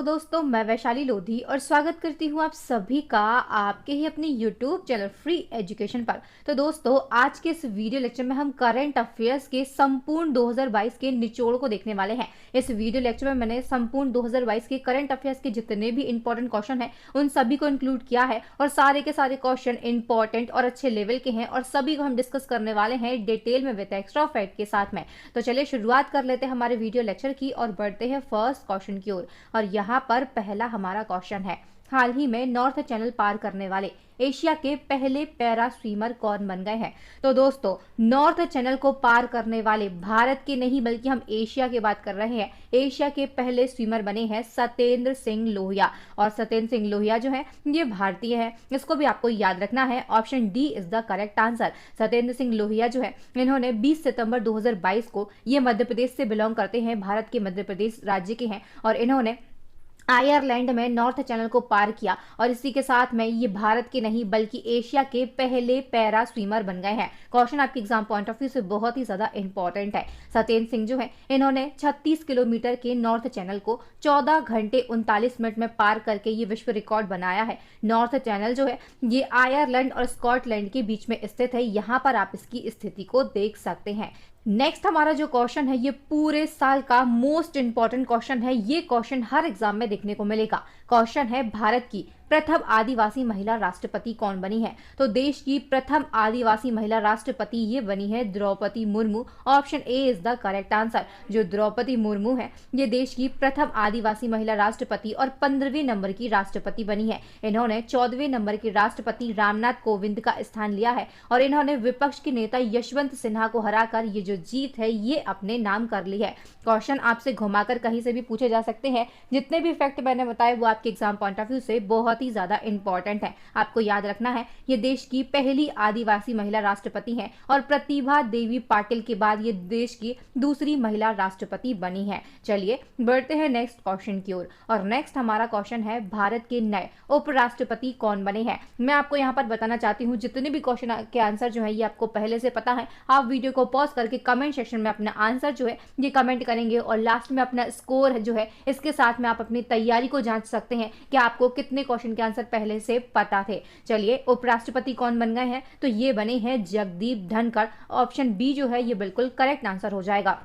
दोस्तों, मैं वैशाली लोधी और स्वागत करती हूँ आप सभी का आपके ही अपने YouTube चैनल फ्री एजुकेशन पर। तो दोस्तों, आज के इस वीडियो लेक्चर में हम करंट अफेयर्स के संपूर्ण 2022 के निचोड़ को देखने वाले हैं। इस वीडियो लेक्चर में मैंने संपूर्ण 2022 के करंट अफेयर्स के जितने भी इंपॉर्टेंट क्वेश्चन हैं उन सभी को इंक्लूड किया है और सारे के सारे क्वेश्चन इंपॉर्टेंट और अच्छे लेवल के हैं और सभी को हम डिस्कस करने वाले हैं डिटेल में विद एक्स्ट्रा फैक्ट के साथ में। तो चलिए शुरुआत कर लेते हैं हमारे वीडियो लेक्चर की और बढ़ते हैं फर्स्ट क्वेश्चन की ओर। और यहाँ पर पहला हमारा क्वेश्चन है, हाल ही में नॉर्थ चैनल पार करने वाले एशिया के पहले पैरा स्विमर कौन बन गए हैं। तो दोस्तों, नॉर्थ चैनल को पार करने वाले भारत के नहीं बल्कि हम एशिया की बात कर रहे हैं। एशिया के पहले स्विमर बने हैं सत्येंद्र सिंह लोहिया और सत्येंद्र सिंह लोहिया जो है ये भारतीय है, इसको भी आपको याद रखना है। Option D is the correct answer. Satyendra Singh Lohia जो है इन्होंने 20 सितंबर 2022 को ये मध्य प्रदेश से बिलोंग करते हैं, भारत के मध्य प्रदेश राज्य के हैं और इन्होंने आयरलैंड में नॉर्थ चैनल को पार किया और इसी के साथ में ये भारत के नहीं बल्कि एशिया के पहले पैरा स्विमर बन गए हैं। क्वेश्चन आपके एग्जाम पॉइंट ऑफ व्यू से बहुत ही ज्यादा इंपॉर्टेंट है। सत्येंद्र सिंह जो है इन्होंने 36 किलोमीटर के नॉर्थ चैनल को 14 घंटे 39 मिनट में पार करके ये विश्व रिकॉर्ड बनाया है। नॉर्थ चैनल जो है ये आयरलैंड और स्कॉटलैंड के बीच में स्थित है। यहाँ पर आप इसकी स्थिति को देख सकते हैं। नेक्स्ट हमारा जो क्वेश्चन है ये पूरे साल का मोस्ट इंपॉर्टेंट क्वेश्चन है। ये क्वेश्चन हर एग्जाम में देखने को मिलेगा। क्वेश्चन है, भारत की प्रथम आदिवासी महिला राष्ट्रपति कौन बनी है। तो देश की प्रथम आदिवासी महिला राष्ट्रपति ये बनी है Droupadi Murmu. Option A is the correct answer. जो द्रौपदी मुर्मू है ये देश की प्रथम आदिवासी महिला राष्ट्रपति और 15वें नंबर की राष्ट्रपति बनी है। इन्होंने 14वें नंबर के राष्ट्रपति रामनाथ कोविंद का स्थान लिया है और इन्होंने विपक्ष के नेता यशवंत सिन्हा को हराकर ये जो जीत है ये अपने नाम कर ली है। क्वेश्चन आपसे घुमाकर कहीं से भी पूछे जा सकते हैं। जितने भी फैक्ट मैंने बताए वो आपके एग्जाम पॉइंट ऑफ व्यू से बहुत ही ज्यादा इंपॉर्टेंट है। आपको याद रखना है ये देश की पहली आदिवासी महिला राष्ट्रपति हैं और प्रतिभा देवी पाटिल के बाद ये देश की दूसरी महिला राष्ट्रपति बनी है। चलिए बढ़ते हैं नेक्स्ट क्वेश्चन की ओर और नेक्स्ट हमारा क्वेश्चन है, भारत के नए उपराष्ट्रपति कौन बने हैं। मैं आपको यहाँ पर बताना चाहती हूँ जितने भी क्वेश्चन के आंसर जो है ये आपको पहले से पता है। आप वीडियो को पॉज करके कमेंट सेक्शन में अपना आंसर जो है ये कमेंट करेंगे और लास्ट में अपना स्कोर जो है इसके साथ में आप अपनी तैयारी को जांच सकते हैं कि आपको कितने क्वेश्चन के आंसर पहले से पता थे। चलिए उपराष्ट्रपति कौन बन गए हैं, तो ये बने हैं जगदीप धनखड़। ऑप्शन बी जो है ये बिल्कुल करेक्ट आंसर हो जाएगा।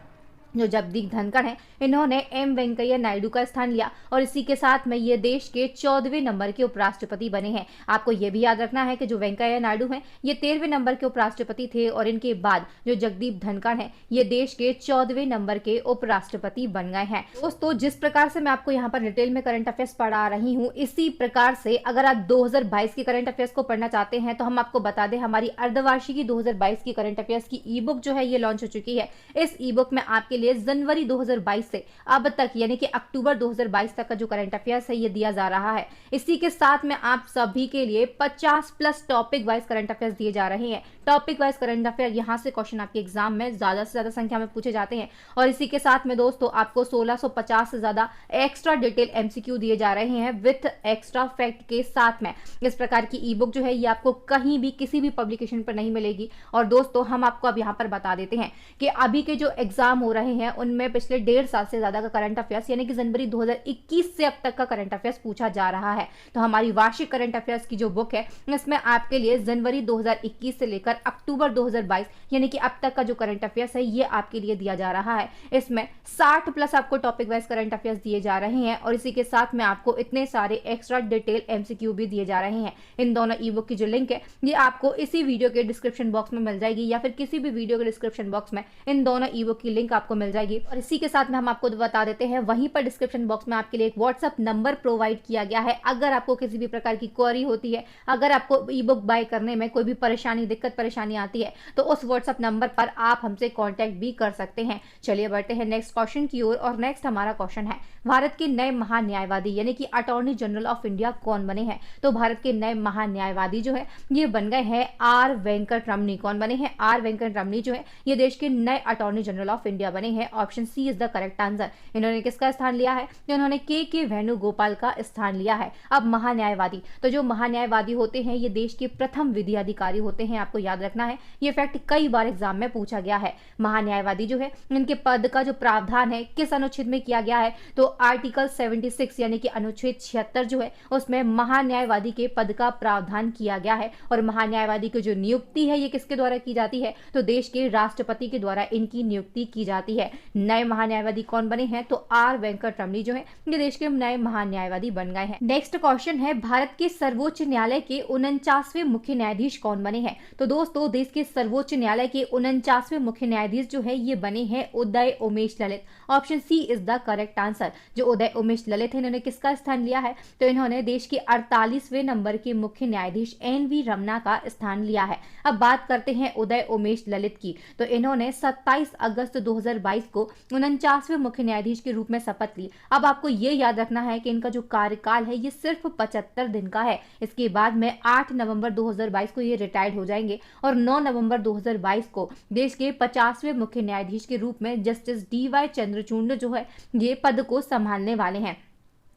जो जगदीप धनखड़ हैं इन्होंने एम वेंकैया नायडू का स्थान लिया और इसी के साथ में ये देश के 14वें नंबर के उपराष्ट्रपति बने हैं। आपको ये भी याद रखना है कि जो वेंकैया नायडू हैं ये 13वें नंबर के उपराष्ट्रपति थे और इनके बाद जो जगदीप धनखड़ हैं ये देश के 14वें नंबर के उपराष्ट्रपति बन गए हैं। दोस्तों, जिस प्रकार से मैं आपको यहाँ पर डिटेल में करंट अफेयर्स पढ़ा रही हूँ इसी प्रकार से अगर आप 2022 के करंट अफेयर्स को पढ़ना चाहते हैं तो हम आपको बता दें हमारी अर्धवार्षिकी 2022 की करंट अफेयर्स की ई बुक जो है ये लॉन्च हो चुकी है। इस ई बुक में आपके लिए जनवरी 2022 से अब तक यानी कि अक्टूबर 2022 तक का जो करंट अफेयर्स है ये दिया जा रहा है। इसी के साथ में आप सभी के लिए 50 plus topic wise current affairs दिए जा रहे हैं। टॉपिक वाइज करंट अफेयर यहाँ से क्वेश्चन आपके एग्जाम में ज्यादा से ज्यादा संख्या में पूछे जाते हैं और इसी के साथ में दोस्तों आपको 1650 से ज्यादा एक्स्ट्रा डिटेल एमसीक्यू दिए जा रहे हैं विथ एक्स्ट्रा फैक्ट के साथ में। इस प्रकार की ई बुक जो है ये आपको कहीं भी किसी भी पब्लिकेशन पर नहीं मिलेगी। और दोस्तों, हम आपको अब यहाँ पर बता देते हैं कि अभी के जो एग्जाम हो रहे हैं उनमें पिछले 1.5 साल से ज्यादा का करंट अफेयर्स यानी कि जनवरी 2021 से अब तक का करंट अफेयर्स पूछा जा रहा है। तो हमारी वार्षिक करंट अफेयर्स की जो बुक है इसमें आपके लिए जनवरी 2021 से लेकर अक्टूबर 2022 यानी कि अब तक का जो करंट अफेयर्स है ये आपके लिए दिया जा रहा है। इसमें 60 प्लस आपको टॉपिक वाइज करंट अफेयर्स दिए जा रहे हैं और इसी के साथ में आपको इतने सारे एक्स्ट्रा डिटेल एमसीक्यू भी दिए जा रहे हैं। इन दोनों ई बुक की जो लिंक है ये आपको इसी वीडियो के डिस्क्रिप्शन बॉक्स में मिल जाएगी या फिर किसी भी वीडियो के डिस्क्रिप्शन बॉक्स में इन दोनों ई बुक की लिंक आपको मिल जाएगी। और इसी के साथ में हम आपको बता देते हैं वहीं पर डिस्क्रिप्शन बॉक्स में आपके लिए एक व्हाट्सएप नंबर प्रोवाइड किया गया है। अगर आपको किसी भी प्रकार की क्वेरी होती है, अगर आपको ई बुक बाय करने में कोई भी परेशानी दिक्कत परेशानी आती है तो उस व्हाट्सएप नंबर पर आप हमसे कांटेक्ट भी कर सकते हैं। चलिए बढ़ते हैं नेक्स्ट क्वेश्चन की ओर और नेक्स्ट हमारा क्वेश्चन है, भारत के नए महान्यायवादी यानी कि अटॉर्नी जनरल ऑफ इंडिया कौन बने हैं। तो भारत के नए महान्यायवादी जो है ये बन गए हैं आर वेंकट रमनी। कौन बने हैं? आर वेंकट रमनी जो है ये देश के नए अटॉर्नी जनरल ऑफ इंडिया बने हैं। Option C is the correct answer. इन्होंने किसका स्थान लिया है? इन्होंने के वेणुगोपाल का स्थान लिया है। अब महान्यायवादी, तो जो महान्यायवादी होते हैं ये देश के प्रथम विधि अधिकारी होते हैं। आपको याद रखना है, ये फैक्ट कई बार एग्जाम में पूछा गया है। महान्यायवादी जो है इनके पद का जो प्रावधान है किस अनुच्छेद में किया गया है, तो आर्टिकल 76 यानी कि अनुच्छेद 76 जो है उसमें महान्यायवादी के पद का प्रावधान किया गया है। और महान्यायवादी की जो नियुक्ति है ये किसके द्वारा की जाती है, तो देश के राष्ट्रपति के द्वारा इनकी नियुक्ति की जाती है। नए महान्यायवादी कौन बने हैं, तो आर वेंकटरमणी जो है ये देश के नए महान्यायवादी बन गए हैं। नेक्स्ट क्वेश्चन है, भारत के सर्वोच्च न्यायालय के 49वें मुख्य न्यायाधीश कौन बने हैं। तो दोस्तों देश के सर्वोच्च न्यायालय के 49वें मुख्य न्यायाधीश जो है ये बने हैं Uday Umesh Lalit. Option C is the correct answer. जो उदय उमेश ललित है इन्होंने किसका स्थान लिया है, तो इन्होंने देश के 48वें नंबर के मुख्य न्यायाधीश NV रमना का स्थान लिया है। अब बात करते हैं उदय उमेश ललित की, तो इन्होंने 27 अगस्त 2022 को 49वें मुख्य न्यायाधीश के रूप में शपथ ली। अब आपको ये याद रखना है कि इनका जो कार्यकाल है ये सिर्फ 75 दिन का है। इसके बाद में 8 नवंबर 2022 को ये रिटायर्ड हो जाएंगे और 9 नवंबर 2022 को देश के 50वें मुख्य न्यायाधीश के रूप में जस्टिस DY चंद्रचूड़ जो है ये पद को संभालने वाले हैं।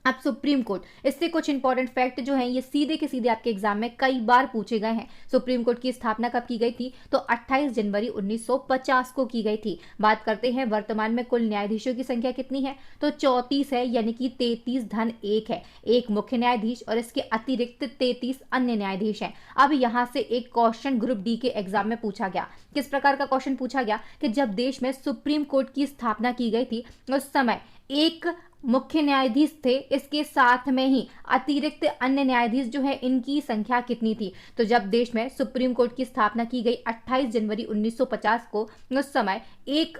अब सुप्रीम कोर्ट, इससे कुछ इंपॉर्टेंट फैक्ट जो हैं ये सीधे के सीधे आपके एग्जाम में कई बार पूछे गए हैं। सुप्रीम कोर्ट की स्थापना कब की गई थी, तो 28 जनवरी 1950 को की गई थी। बात करते हैं वर्तमान में कुल न्यायाधीशों की संख्या कितनी है, तो 34 है, यानी कि 33 धन 1 है। एक मुख्य न्यायाधीश और इसके अतिरिक्त 33 अन्य न्यायाधीश हैं। अब यहाँ से एक क्वेश्चन ग्रुप डी के एग्जाम में पूछा गया। किस प्रकार का क्वेश्चन पूछा गया कि जब देश में सुप्रीम कोर्ट की स्थापना की गई थी उस समय एक मुख्य न्यायाधीश थे, इसके साथ में ही अतिरिक्त अन्य न्यायाधीश जो है इनकी संख्या कितनी थी। तो जब देश में सुप्रीम कोर्ट की स्थापना की गई 28 जनवरी 1950 को, उस समय एक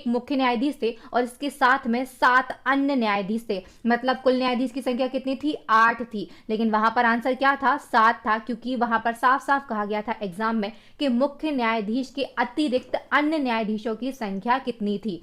मुख्य न्यायाधीश थे और इसके साथ में 7 अन्य न्यायाधीश थे। मतलब कुल न्यायाधीश की संख्या कितनी थी, 8 थी। लेकिन वहां पर आंसर क्या था, 7 था, क्योंकि वहां पर साफ साफ कहा गया था एग्जाम में कि मुख्य न्यायाधीश के अतिरिक्त अन्य न्यायाधीशों की संख्या कितनी थी।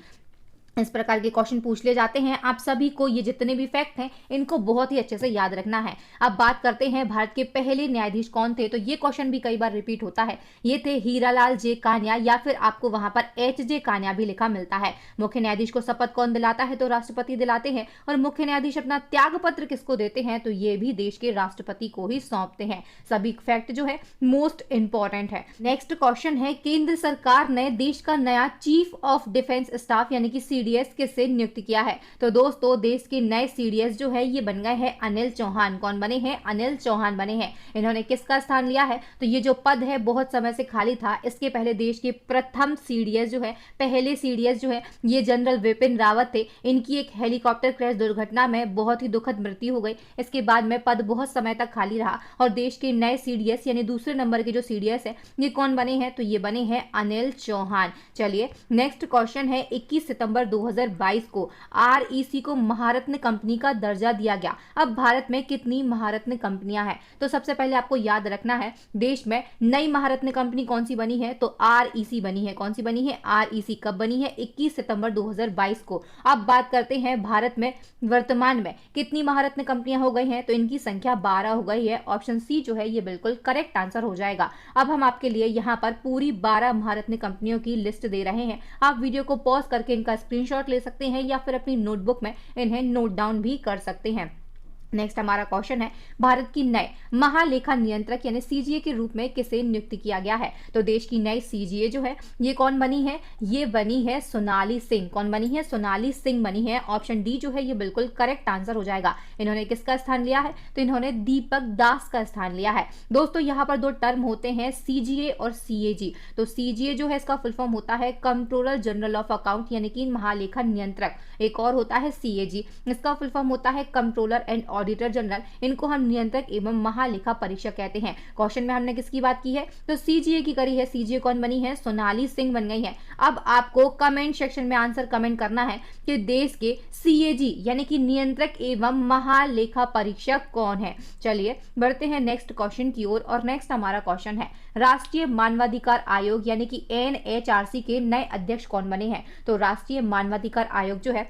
इस प्रकार के क्वेश्चन पूछ ले जाते हैं। आप सभी को ये जितने भी फैक्ट हैं इनको बहुत ही अच्छे से याद रखना है। अब बात करते हैं भारत के पहले न्यायाधीश कौन थे, तो ये क्वेश्चन भी कई बार रिपीट होता है। ये थे हीरालाल जे कान्या, या फिर आपको वहां पर HJ कान्या भी लिखा मिलता है। मुख्य न्यायाधीश को शपथ कौन दिलाता है, तो राष्ट्रपति दिलाते हैं। और मुख्य न्यायाधीश अपना त्याग पत्र किसको देते हैं, तो ये भी देश के राष्ट्रपति को ही सौंपते हैं। सभी फैक्ट जो है मोस्ट इंपॉर्टेंट है। नेक्स्ट क्वेश्चन है, केंद्र सरकार ने देश का नया चीफ ऑफ डिफेंस स्टाफ यानी कि CDS किससे नियुक्त किया है, तो दोस्तों देश के नए CDS जो है ये बन गए हैं अनिल चौहान। कौन बने हैं, अनिल चौहान बने हैं। इन्होंने किसका स्थान लिया है, तो ये जो पद है बहुत समय से खाली था। इसके पहले देश के प्रथम CDS जो है, पहले CDS जो है ये जनरल विपिन रावत थे। इनकी एक हेलीकॉप्टर क्रैश दुर्घटना में बहुत ही दुखद मृत्यु हो गई। इसके बाद में पद बहुत समय तक खाली रहा और देश के नए CDS यानी दूसरे नंबर के जो CDS है ये कौन बने हैं, तो ये बने हैं अनिल चौहान। चलिए नेक्स्ट क्वेश्चन है, 21 सितंबर 2022 को REC को महारत्न कंपनी का दर्जा दिया गया। अब भारत में कितनी महारत्न कंपनियां हैं, तो सबसे पहले आपको याद रखना है देश में नई महारत्न कंपनी कौन सी बनी है, तो REC बनी है। कौन सी बनी है, REC। कब बनी है, 21 सितंबर 2022 को। अब बात करते हैं भारत में वर्तमान में कितनी महारत्न कंपनियां हो गई हैं, तो इनकी संख्या 12 हो गई है। ऑप्शन सी जो है ये बिल्कुल करेक्ट आंसर हो जाएगा। अब हम आपके लिए यहाँ पर पूरी 12 महारत्न कंपनियों की लिस्ट दे रहे हैं। आप वीडियो को पॉज करके इनका स्क्रीनशॉट ले सकते हैं या फिर अपनी नोटबुक में इन्हें नोट डाउन भी कर सकते हैं। नेक्स्ट हमारा क्वेश्चन है, भारत की नए महालेखा नियंत्रक यानी CGA के रूप में किसे नियुक्त किया गया है, तो देश की नई CGA जो है ये कौन बनी है, ये बनी है सोनाली सिंह। कौन बनी है, सोनाली सिंह बनी है। ऑप्शन डी जो है ये बिल्कुल करेक्ट आंसर हो जाएगा। इन्होंने किसका स्थान लिया है, तो इन्होंने दीपक दास का स्थान लिया है। दोस्तों यहाँ पर दो टर्म होते हैं CGA और CAG। तो CGA जो है इसका फुल फॉर्म होता है कंट्रोलर जनरल ऑफ अकाउंट यानी कि महालेखा नियंत्रक। एक और होता है CAG, इसका फुल फॉर्म होता है कंट्रोलर एंड ऑडिटर जनरल। इनको हम नियंत्रक एवं महालेखा परीक्षक कहते हैं। क्वेश्चन में हमने किसकी बात की है, तो CGA की करी है। CGA कौन बनी है, सोनाली सिंह बन गई है। अब आपको कमेंट सेक्शन में आंसर कमेंट करना है कि देश के CAG यानी कि नियंत्रक एवं महालेखा परीक्षक कौन है। चलिए बढ़ते हैं नेक्स्ट क्वेश्चन की ओर। और नेक्स्ट हमारा क्वेश्चन है, राष्ट्रीय मानवाधिकार आयोग यानी कि NHRC के नए अध्यक्ष कौन बने हैं, तो राष्ट्रीय मानवाधिकार आयोग जो है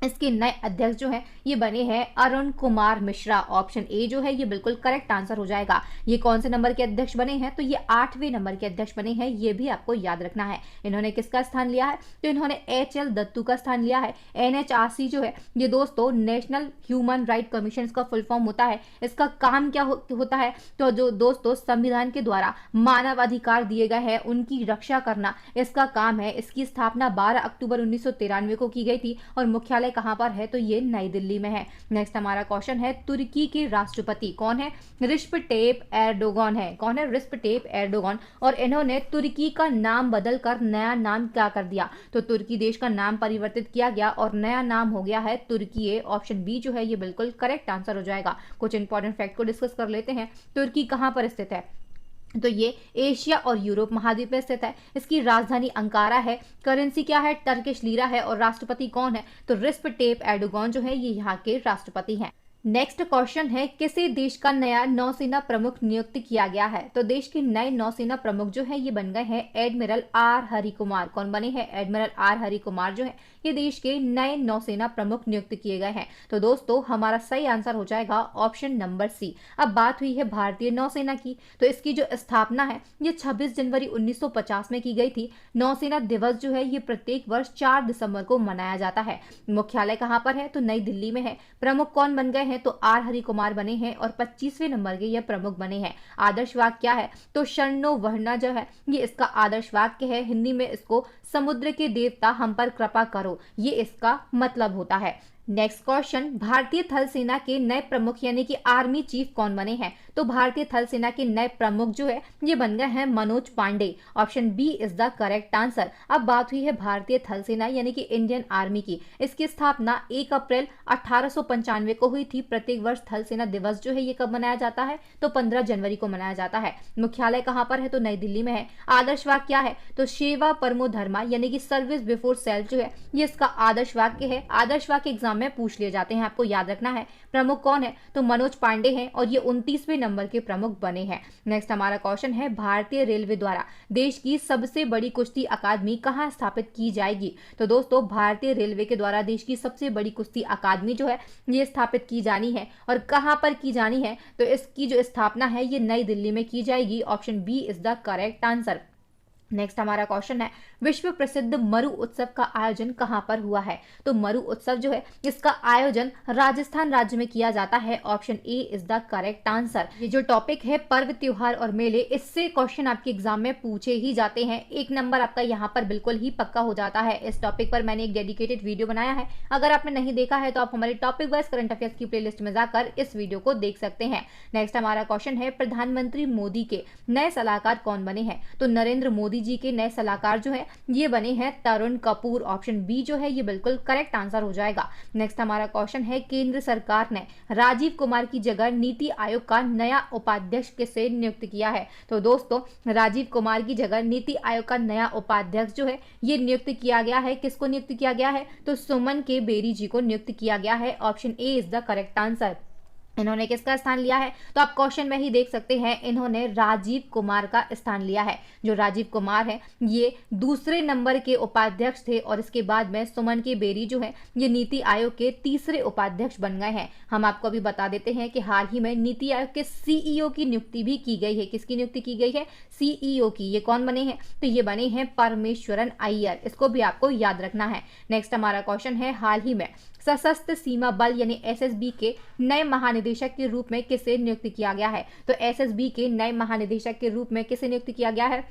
इसके नए अध्यक्ष जो है ये बने हैं अरुण कुमार मिश्रा। ऑप्शन ए जो है ये बिल्कुल करेक्ट आंसर हो जाएगा। ये कौन से नंबर के अध्यक्ष बने हैं? तो ये 8वें नंबर के अध्यक्ष बने हैं, ये भी आपको याद रखना है। इन्होंने किसका स्थान लिया है? तो इन्होंने एच.एल. दत्तू का स्थान लिया है। एनएचआरसी जो है ये दोस्तों नेशनल ह्यूमन राइट कमीशन का फुल फॉर्म होता है। इसका काम क्या होता है? तो जो दोस्तों संविधान के द्वारा मानव अधिकार दिए गए हैं उनकी रक्षा करना इसका काम है। इसकी स्थापना 12 अक्टूबर 1993 को की गई थी और मुख्यालय कहां पर है? तो ये नई दिल्ली में है। नेक्स्ट हमारा क्वेश्चन है, तुर्की के राष्ट्रपति कौन है? रिसेप टैयिप एर्दोगन है। कौन है? रिसेप टैयिप एर्दोगन। और इन्होंने तुर्की का नाम बदलकर नया नाम क्या कर दिया? तो तुर्की देश का नाम परिवर्तित किया गया और नया नाम हो गया है तुर्की। ऑप्शन बी जो है ये बिल्कुल करेक्ट आंसर हो जाएगा। कुछ इंपॉर्टेंट फैक्ट को डिस्कस कर लेते हैं। तुर्की कहां पर स्थित है? तो ये एशिया और यूरोप महाद्वीप में स्थित है। इसकी राजधानी अंकारा है। करेंसी क्या है? टर्किश लीरा है। और राष्ट्रपति कौन है? तो रिसेप टैयिप एर्दोगन जो है ये यहाँ के राष्ट्रपति हैं। नेक्स्ट क्वेश्चन है, किसी देश का नया नौसेना प्रमुख नियुक्त किया गया है? तो देश के नए नौसेना प्रमुख जो है ये बन गए हैं एडमिरल आर हरिकुमार। कौन बने हैं? एडमिरल आर हरिकुमार जो है ये देश के नए नौसेना प्रमुख नियुक्त किए गए हैं। तो दोस्तों हमारा सही आंसर हो जाएगा ऑप्शन नंबर सी। अब बात हुई है भारतीय नौसेना की, तो इसकी जो स्थापना है ये 26 जनवरी 1950 में की गई थी। नौसेना दिवस जो है ये प्रत्येक वर्ष 4 दिसंबर को मनाया जाता है। मुख्यालय कहाँ पर है? तो नई दिल्ली में है। प्रमुख कौन बन गए हैं? तो आर हरिकुमार बने हैं और 25वें नंबर के ये प्रमुख बने हैं। आदर्श वाक्य क्या है? तो शरणो वरना जो है ये इसका आदर्श वाक्य है। हिंदी में इसको समुद्र के देवता हम पर कृपा करो, ये इसका मतलब होता है। नेक्स्ट क्वेश्चन, भारतीय थल सेना के नए प्रमुख यानी कि आर्मी चीफ कौन बने हैं? तो भारतीय थल सेना के नए प्रमुख जो है ये बन गए हैं Manoj Pandey. Option B is the correct answer. अब बात हुई है भारतीय थल सेना यानी कि इंडियन आर्मी की। इसकी स्थापना 1 अप्रैल 1895 को हुई थी। प्रत्येक वर्ष थल सेना दिवस जो है ये कब मनाया जाता है? तो 15 जनवरी को मनाया जाता है। मुख्यालय कहाँ पर है? तो नई दिल्ली में है। आदर्श वाक्य क्या है? तो सेवा परमो धर्मा यानी कि सर्विस बिफोर सेल्फ जो है ये इसका आदर्श वाक्य है। आदर्श वाक्य एग्जाम में पूछ लिए जाते हैं, आपको याद रखना है। प्रमुख कौन है? तो मनोज पांडे हैं और ये 29वें नंबर के प्रमुख बने हैं। नेक्स्ट हमारा क्वेश्चन है, भारतीय रेलवे द्वारा देश की सबसे बड़ी कुश्ती अकादमी कहां स्थापित की जाएगी? तो दोस्तों भारतीय रेलवे के द्वारा देश की सबसे बड़ी कुश्ती अकादमी जो है ये स्थापित की जानी है। और कहां पर की जानी है? तो इसकी जो स्थापना है ये नई दिल्ली में की जाएगी। Option B is the correct answer. Next हमारा क्वेश्चन है, विश्व प्रसिद्ध मरु उत्सव का आयोजन कहां पर हुआ है? तो मरु उत्सव जो है इसका आयोजन राजस्थान राज्य में किया जाता है। Option A is the correct answer. ये जो टॉपिक है पर्व त्योहार और मेले, इससे क्वेश्चन आपके एग्जाम में पूछे ही जाते हैं। 1 नंबर आपका यहाँ पर बिल्कुल ही पक्का हो जाता है। इस टॉपिक पर मैंने एक डेडिकेटेड वीडियो बनाया है, अगर आपने नहीं देखा है तो आप हमारे टॉपिक वाइज करंट अफेयर्स की प्लेलिस्ट में जाकर इस वीडियो को देख सकते हैं। नेक्स्ट हमारा क्वेश्चन है, प्रधानमंत्री मोदी के नए सलाहकार कौन बने हैं? तो नरेंद्र मोदी जी के नए सलाहकार जो है ये बने हैं तरुण कपूर। ऑप्शन बी जो है ये बिल्कुल करेक्ट आंसर हो जाएगा। नेक्स्ट हमारा क्वेश्चन है, केंद्र सरकार ने राजीव कुमार की जगह नीति आयोग का नया उपाध्यक्ष किसे नियुक्त किया है? तो दोस्तों राजीव कुमार की जगह नीति आयोग का नया उपाध्यक्ष जो है ये नियुक्त किया गया है। किसको नियुक्त किया गया है? तो सुमन के बेरी जी को नियुक्त किया गया है। Option A is the correct answer. इन्होंने किसका स्थान लिया है? तो आप क्वेश्चन में ही देख सकते हैं, इन्होंने राजीव कुमार का स्थान लिया है। जो राजीव कुमार है ये दूसरे नंबर के उपाध्यक्ष थे और इसके बाद में सुमन के बेरी जो है ये नीति आयोग के तीसरे उपाध्यक्ष बन गए हैं। हम आपको अभी बता देते हैं कि हाल ही में नीति आयोग के सीईओ की नियुक्ति भी की गई है। किसकी नियुक्ति की गई है? सीईओ की। ये कौन बने हैं? तो ये बने हैं परमेश्वरन अय्यर। इसको भी आपको याद रखना है। नेक्स्ट हमारा क्वेश्चन है, हाल ही में सशस्त्र सीमा बल यानी एसएसबी के नए महानिदेशक के रूप में किसे नियुक्त किया गया है? तो एसएसबी के नए महानिदेशक के रूप में किसे नियुक्त किया गया है?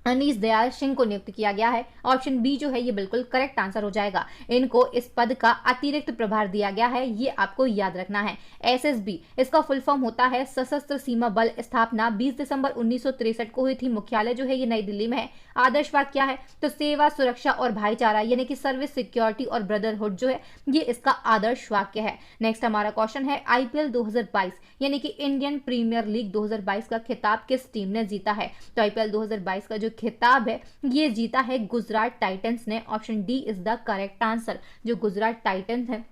अनीस दयाल सिंह को नियुक्त किया गया है। ऑप्शन बी जो है ये बिल्कुल करेक्ट आंसर हो जाएगा। इनको इस पद का अतिरिक्त प्रभार दिया गया है, ये आपको याद रखना है। एसएसबी इसका फुल फॉर्म होता है सशस्त्र सीमा बल। स्थापना 20 दिसंबर 1963 को हुई थी। मुख्यालय जो है ये नई दिल्ली में है। आदर्श वाक्य क्या है? तो सेवा, सुरक्षा और भाईचारा यानी कि सर्विस, सिक्योरिटी और ब्रदरहुड जो है ये इसका आदर्श वाक्य है। नेक्स्ट हमारा क्वेश्चन है, आईपीएल 2022 यानी कि इंडियन प्रीमियर लीग 2022 का खिताब किस टीम ने जीता है? तो आईपीएल 2022 का जो खिताब है ये जीता है गुजरात टाइटंस ने। Option D is the correct answer. जो गुजरात टाइटंस है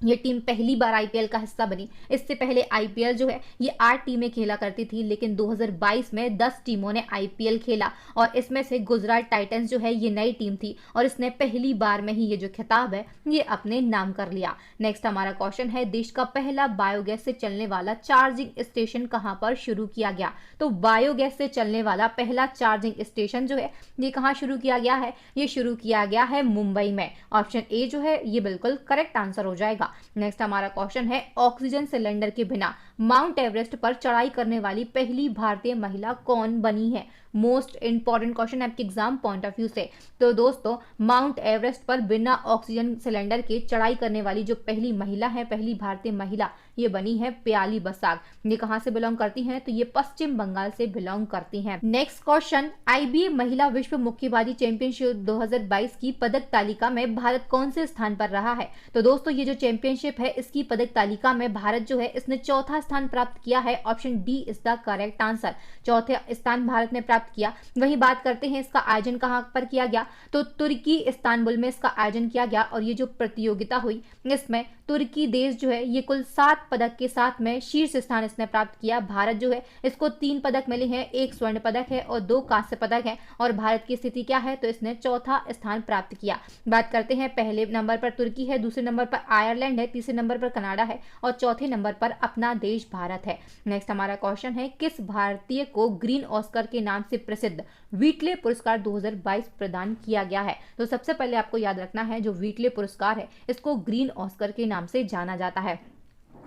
ये टीम पहली बार आईपीएल का हिस्सा बनी। इससे पहले आईपीएल जो है ये 8 टीमें खेला करती थी, लेकिन 2022 में 10 टीमों ने आईपीएल खेला और इसमें से गुजरात टाइटंस जो है ये नई टीम थी और इसने पहली बार में ही ये जो खिताब है ये अपने नाम कर लिया। नेक्स्ट हमारा क्वेश्चन है, देश का पहला बायोगैस से चलने वाला चार्जिंग स्टेशन कहाँ पर शुरू किया गया? तो बायोगैस से चलने वाला पहला चार्जिंग स्टेशन जो है ये कहाँ शुरू किया गया है? ये शुरू किया गया है मुंबई में। ऑप्शन ए जो है ये बिल्कुल करेक्ट आंसर हो जाएगा। नेक्स्ट हमारा क्वेश्चन है, ऑक्सीजन सिलेंडर के बिना माउंट एवरेस्ट पर चढ़ाई करने वाली पहली भारतीय महिला कौन बनी है? मोस्ट इंपॉर्टेंट क्वेश्चन आपके एग्जाम पॉइंट ऑफ व्यू से। तो दोस्तों माउंट एवरेस्ट पर बिना ऑक्सीजन सिलेंडर के चढ़ाई करने वाली जो पहली महिला है, पहली भारतीय महिला, ये बनी है प्याली बसाक। ये कहां से बिलोंग करती हैं? तो ये पश्चिम बंगाल से बिलोंग करती हैं। नेक्स्ट क्वेश्चन, आईबीए महिला विश्व मुक्केबाजी चैंपियनशिप 2022 की पदक तालिका में भारत कौन से स्थान पर रहा है? तो दोस्तों ये जो चैंपियनशिप है इसकी पदक तालिका में भारत जो है इसने चौथा स्थान प्राप्त किया है। Option D is the correct answer. चौथे स्थान भारत ने प्राप्त किया। वहीं बात करते हैं इसका आयोजन कहां पर किया गया? तो तुर्की इस्तांबुल में इसका आयोजन किया गया और ये जो प्रतियोगिता हुई इसमें तुर्की देश जो है ये कुल 7 पदक के साथ में शीर्ष स्थान इसने प्राप्त किया। भारत जो है इसको 3 पदक मिले हैं, 1 स्वर्ण पदक है और 2 कांस्य पदक है और भारत की स्थिति क्या है? तो इसने चौथा स्थान प्राप्त किया। बात करते हैं, पहले नंबर पर तुर्की है, दूसरे नंबर पर आयरलैंड है, तीसरे नंबर पर कनाडा है और चौथे नंबर पर अपना देश भारत है। नेक्स्ट हमारा क्वेश्चन है, किस भारतीय को ग्रीन ऑस्कर के नाम से प्रसिद्ध व्हीटले पुरस्कार 2022 प्रदान किया गया है? तो सबसे पहले आपको याद रखना है जो व्हीटले पुरस्कार है इसको ग्रीन ऑस्कर के नाम से जाना जाता है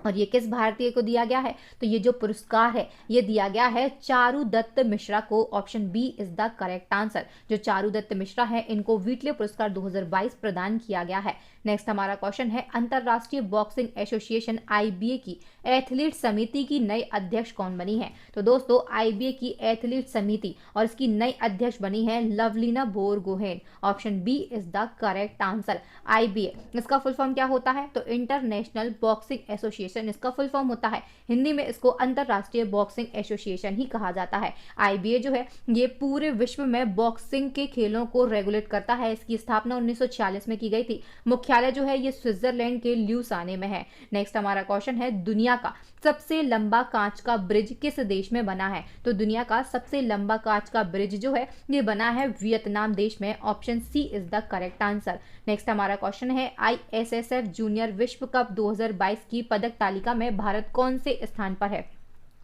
और ये किस भारतीय को दिया गया है? तो ये जो पुरस्कार है ये दिया गया है चारुदत्त मिश्रा को। Option B is the correct answer. जो चारुदत्त मिश्रा है इनको व्हीटले पुरस्कार 2022 प्रदान किया गया है। नेक्स्ट हमारा क्वेश्चन है, अंतरराष्ट्रीय बॉक्सिंग एसोसिएशन आईबीए की एथलीट समिति की नई अध्यक्ष कौन बनी है? तो दोस्तों आईबीए की एथलीट समिति और इसकी नई अध्यक्ष बनी है Lovlina Borgohain. Option B is the correct answer. IBA इसका फुल फॉर्म क्या होता है? तो इंटरनेशनल बॉक्सिंग एसोसिएशन इसका फुल फॉर्म होता है। हिंदी में इसको अंतरराष्ट्रीय बॉक्सिंग एसोसिएशन ही कहा जाता है। आईबीए जो है ये पूरे विश्व में बॉक्सिंग के खेलों को रेगुलेट करता है। इसकी स्थापना 1946 में की गई थी। मुख्यालय जो है ये स्विट्जरलैंड के ल्यूसाने में है। नेक्स्ट हमारा क्वेश्चन है, दुनिया का सबसे लंबा कांच का ब्रिज किस देश में बना है? तो दुनिया का सबसे लंबा कांच का ब्रिज जो है ये बना है वियतनाम देश में। Option C is the correct answer. Next हमारा क्वेश्चन है, आईएसएसएफ जूनियर विश्व कप 2022 की पदक तालिका में भारत कौन से स्थान पर है?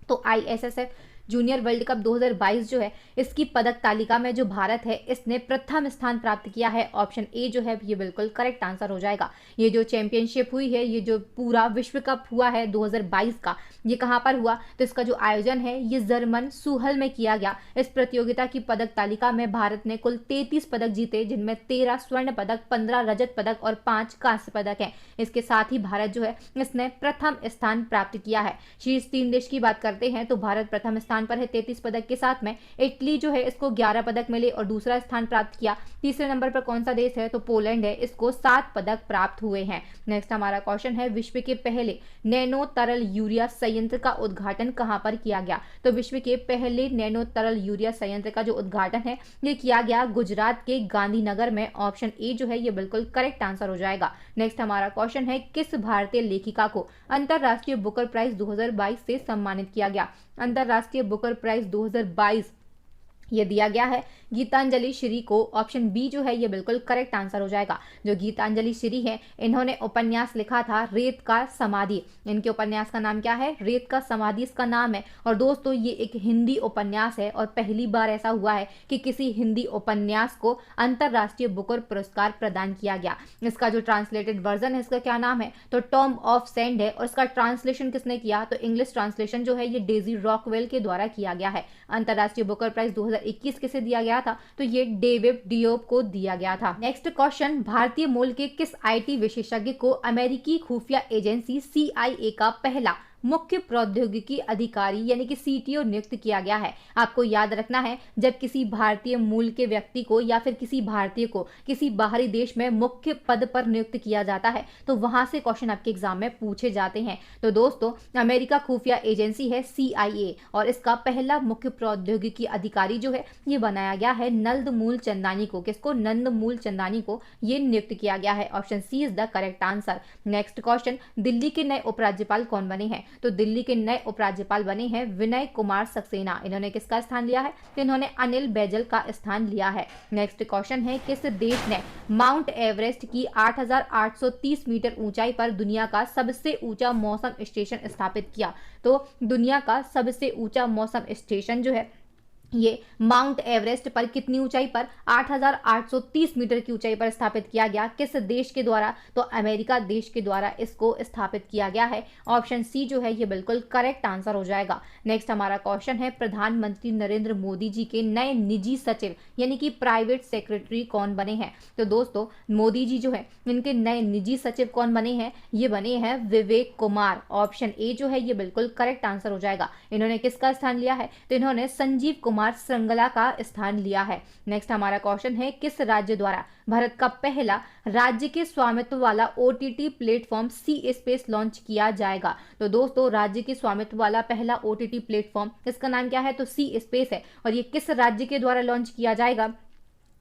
तो आईएसएसएफ जूनियर वर्ल्ड कप 2022 जो है इसकी पदक तालिका में जो भारत है इसने प्रथम स्थान प्राप्त किया है। ऑप्शन ए जो है ये बिल्कुल करेक्ट आंसर हो जाएगा। ये जो चैंपियनशिप हुई है, ये जो पूरा विश्व कप हुआ है 2022 का, ये कहाँ पर हुआ? तो इसका जो आयोजन है ये जर्मन सूहल में किया गया। इस प्रतियोगिता की पदक तालिका में भारत ने कुल 33 पदक जीते, जिनमें 13 स्वर्ण पदक, 15 रजत पदक और 5 कांस्य पदक हैं। इसके साथ ही भारत जो है इसने प्रथम स्थान प्राप्त किया है। शीर्ष 3 देश की बात करते हैं तो भारत प्रथम स्थान पर है 33 पदक के साथ में। इटली जो है इसको 11 पदक मिले और दूसरा स्थान प्राप्त किया। तीसरे नंबर पर कौन सा देश है? तो पोलैंड है, इसको 7 पदक प्राप्त हुए हैं। नेक्स्ट हमारा क्वेश्चन है, विश्व के पहले नैनो तरल यूरिया संयंत्र का उद्घाटन कहां पर किया गया? तो विश्व के पहले नैनो तरल यूरिया संयंत्र का जो उद्घाटन है ये किया गया गुजरात के गांधीनगर में। ऑप्शन ए जो है ये बिल्कुल करेक्ट आंसर हो जाएगा। नेक्स्ट हमारा क्वेश्चन है, किस भारतीय लेखिका को अंतरराष्ट्रीय बुकर प्राइज 2022 से सम्मानित किया गया? अंतरराष्ट्रीय बुकर प्राइज 2022 ये दिया गया है गीतांजलि श्री को। ऑप्शन बी जो है ये बिल्कुल करेक्ट आंसर हो जाएगा। जो गीतांजलि श्री है इन्होंने उपन्यास लिखा था रेत का समाधि। इनके उपन्यास का नाम क्या है? रेत का समाधि इसका नाम है। और दोस्तों ये एक हिंदी उपन्यास है और पहली बार ऐसा हुआ है कि किसी हिंदी उपन्यास को अंतरराष्ट्रीय बुकर पुरस्कार प्रदान किया गया। इसका जो ट्रांसलेटेड वर्जन है इसका क्या नाम है? तो टॉम ऑफ सैंड है और इसका ट्रांसलेशन किसने किया? तो इंग्लिश ट्रांसलेशन जो है ये डेजी रॉकवेल के द्वारा किया गया है। अंतरराष्ट्रीय बुकर प्राइज 2021 किसे दिया गया था? तो ये डेविड डियोप को दिया गया था। नेक्स्ट क्वेश्चन, भारतीय मूल के किस आईटी विशेषज्ञ को अमेरिकी खुफिया एजेंसी CIA का पहला मुख्य प्रौद्योगिकी अधिकारी यानी कि CTO नियुक्त किया गया है। आपको याद रखना है, जब किसी भारतीय मूल के व्यक्ति को या फिर किसी भारतीय को किसी बाहरी देश में मुख्य पद पर नियुक्त किया जाता है तो वहां से क्वेश्चन आपके एग्जाम में पूछे जाते हैं। तो दोस्तों, अमेरिका खुफिया एजेंसी है CIA और इसका पहला मुख्य प्रौद्योगिकी अधिकारी जो है ये बनाया गया है नंदमूल चंदानी को। किसको? नंदमूल चंदानी को ये नियुक्त किया गया है। Option C is the correct answer. Next question, Delhi के नए उपराज्यपाल कौन बने हैं? तो दिल्ली के नए उपराज्यपाल बने हैं विनय कुमार सक्सेना। इन्होंने किसका स्थान लिया है? तो इन्होंने अनिल बैजल का स्थान लिया है। नेक्स्ट क्वेश्चन है, किस देश ने माउंट एवरेस्ट की 8,830 मीटर ऊंचाई पर दुनिया का सबसे ऊंचा मौसम स्टेशन स्थापित किया? तो दुनिया का सबसे ऊंचा मौसम स्टेशन जो है ये माउंट एवरेस्ट पर कितनी ऊंचाई पर? 8,830 मीटर की ऊंचाई पर स्थापित किया गया। किस देश के द्वारा? तो अमेरिका देश के द्वारा इसको स्थापित किया गया है। ऑप्शन सी जो है ये बिल्कुल करेक्ट आंसर हो जाएगा। नेक्स्ट हमारा क्वेश्चन है, प्रधानमंत्री नरेंद्र मोदी जी के नए निजी सचिव यानी कि प्राइवेट सेक्रेटरी कौन बने हैं? तो दोस्तों, मोदी जी जो है इनके नए निजी सचिव कौन बने हैं? ये बने हैं विवेक कुमार। ऑप्शन ए जो है ये बिल्कुल करेक्ट आंसर हो जाएगा। इन्होंने किसका स्थान लिया है? तो इन्होंने संजीव कुमार श्रृंगला का स्थान लिया है। नेक्स्ट हमारा क्वेश्चन है, किस राज्य द्वारा भारत का पहला राज्य के स्वामित्व वाला OTT प्लेटफॉर्म सी स्पेस लॉन्च किया जाएगा? तो दोस्तों, राज्य के स्वामित्व वाला पहला OTT प्लेटफॉर्म, इसका नाम क्या है? तो सी स्पेस है। और ये किस राज्य के द्वारा लॉन्च किया जाएगा?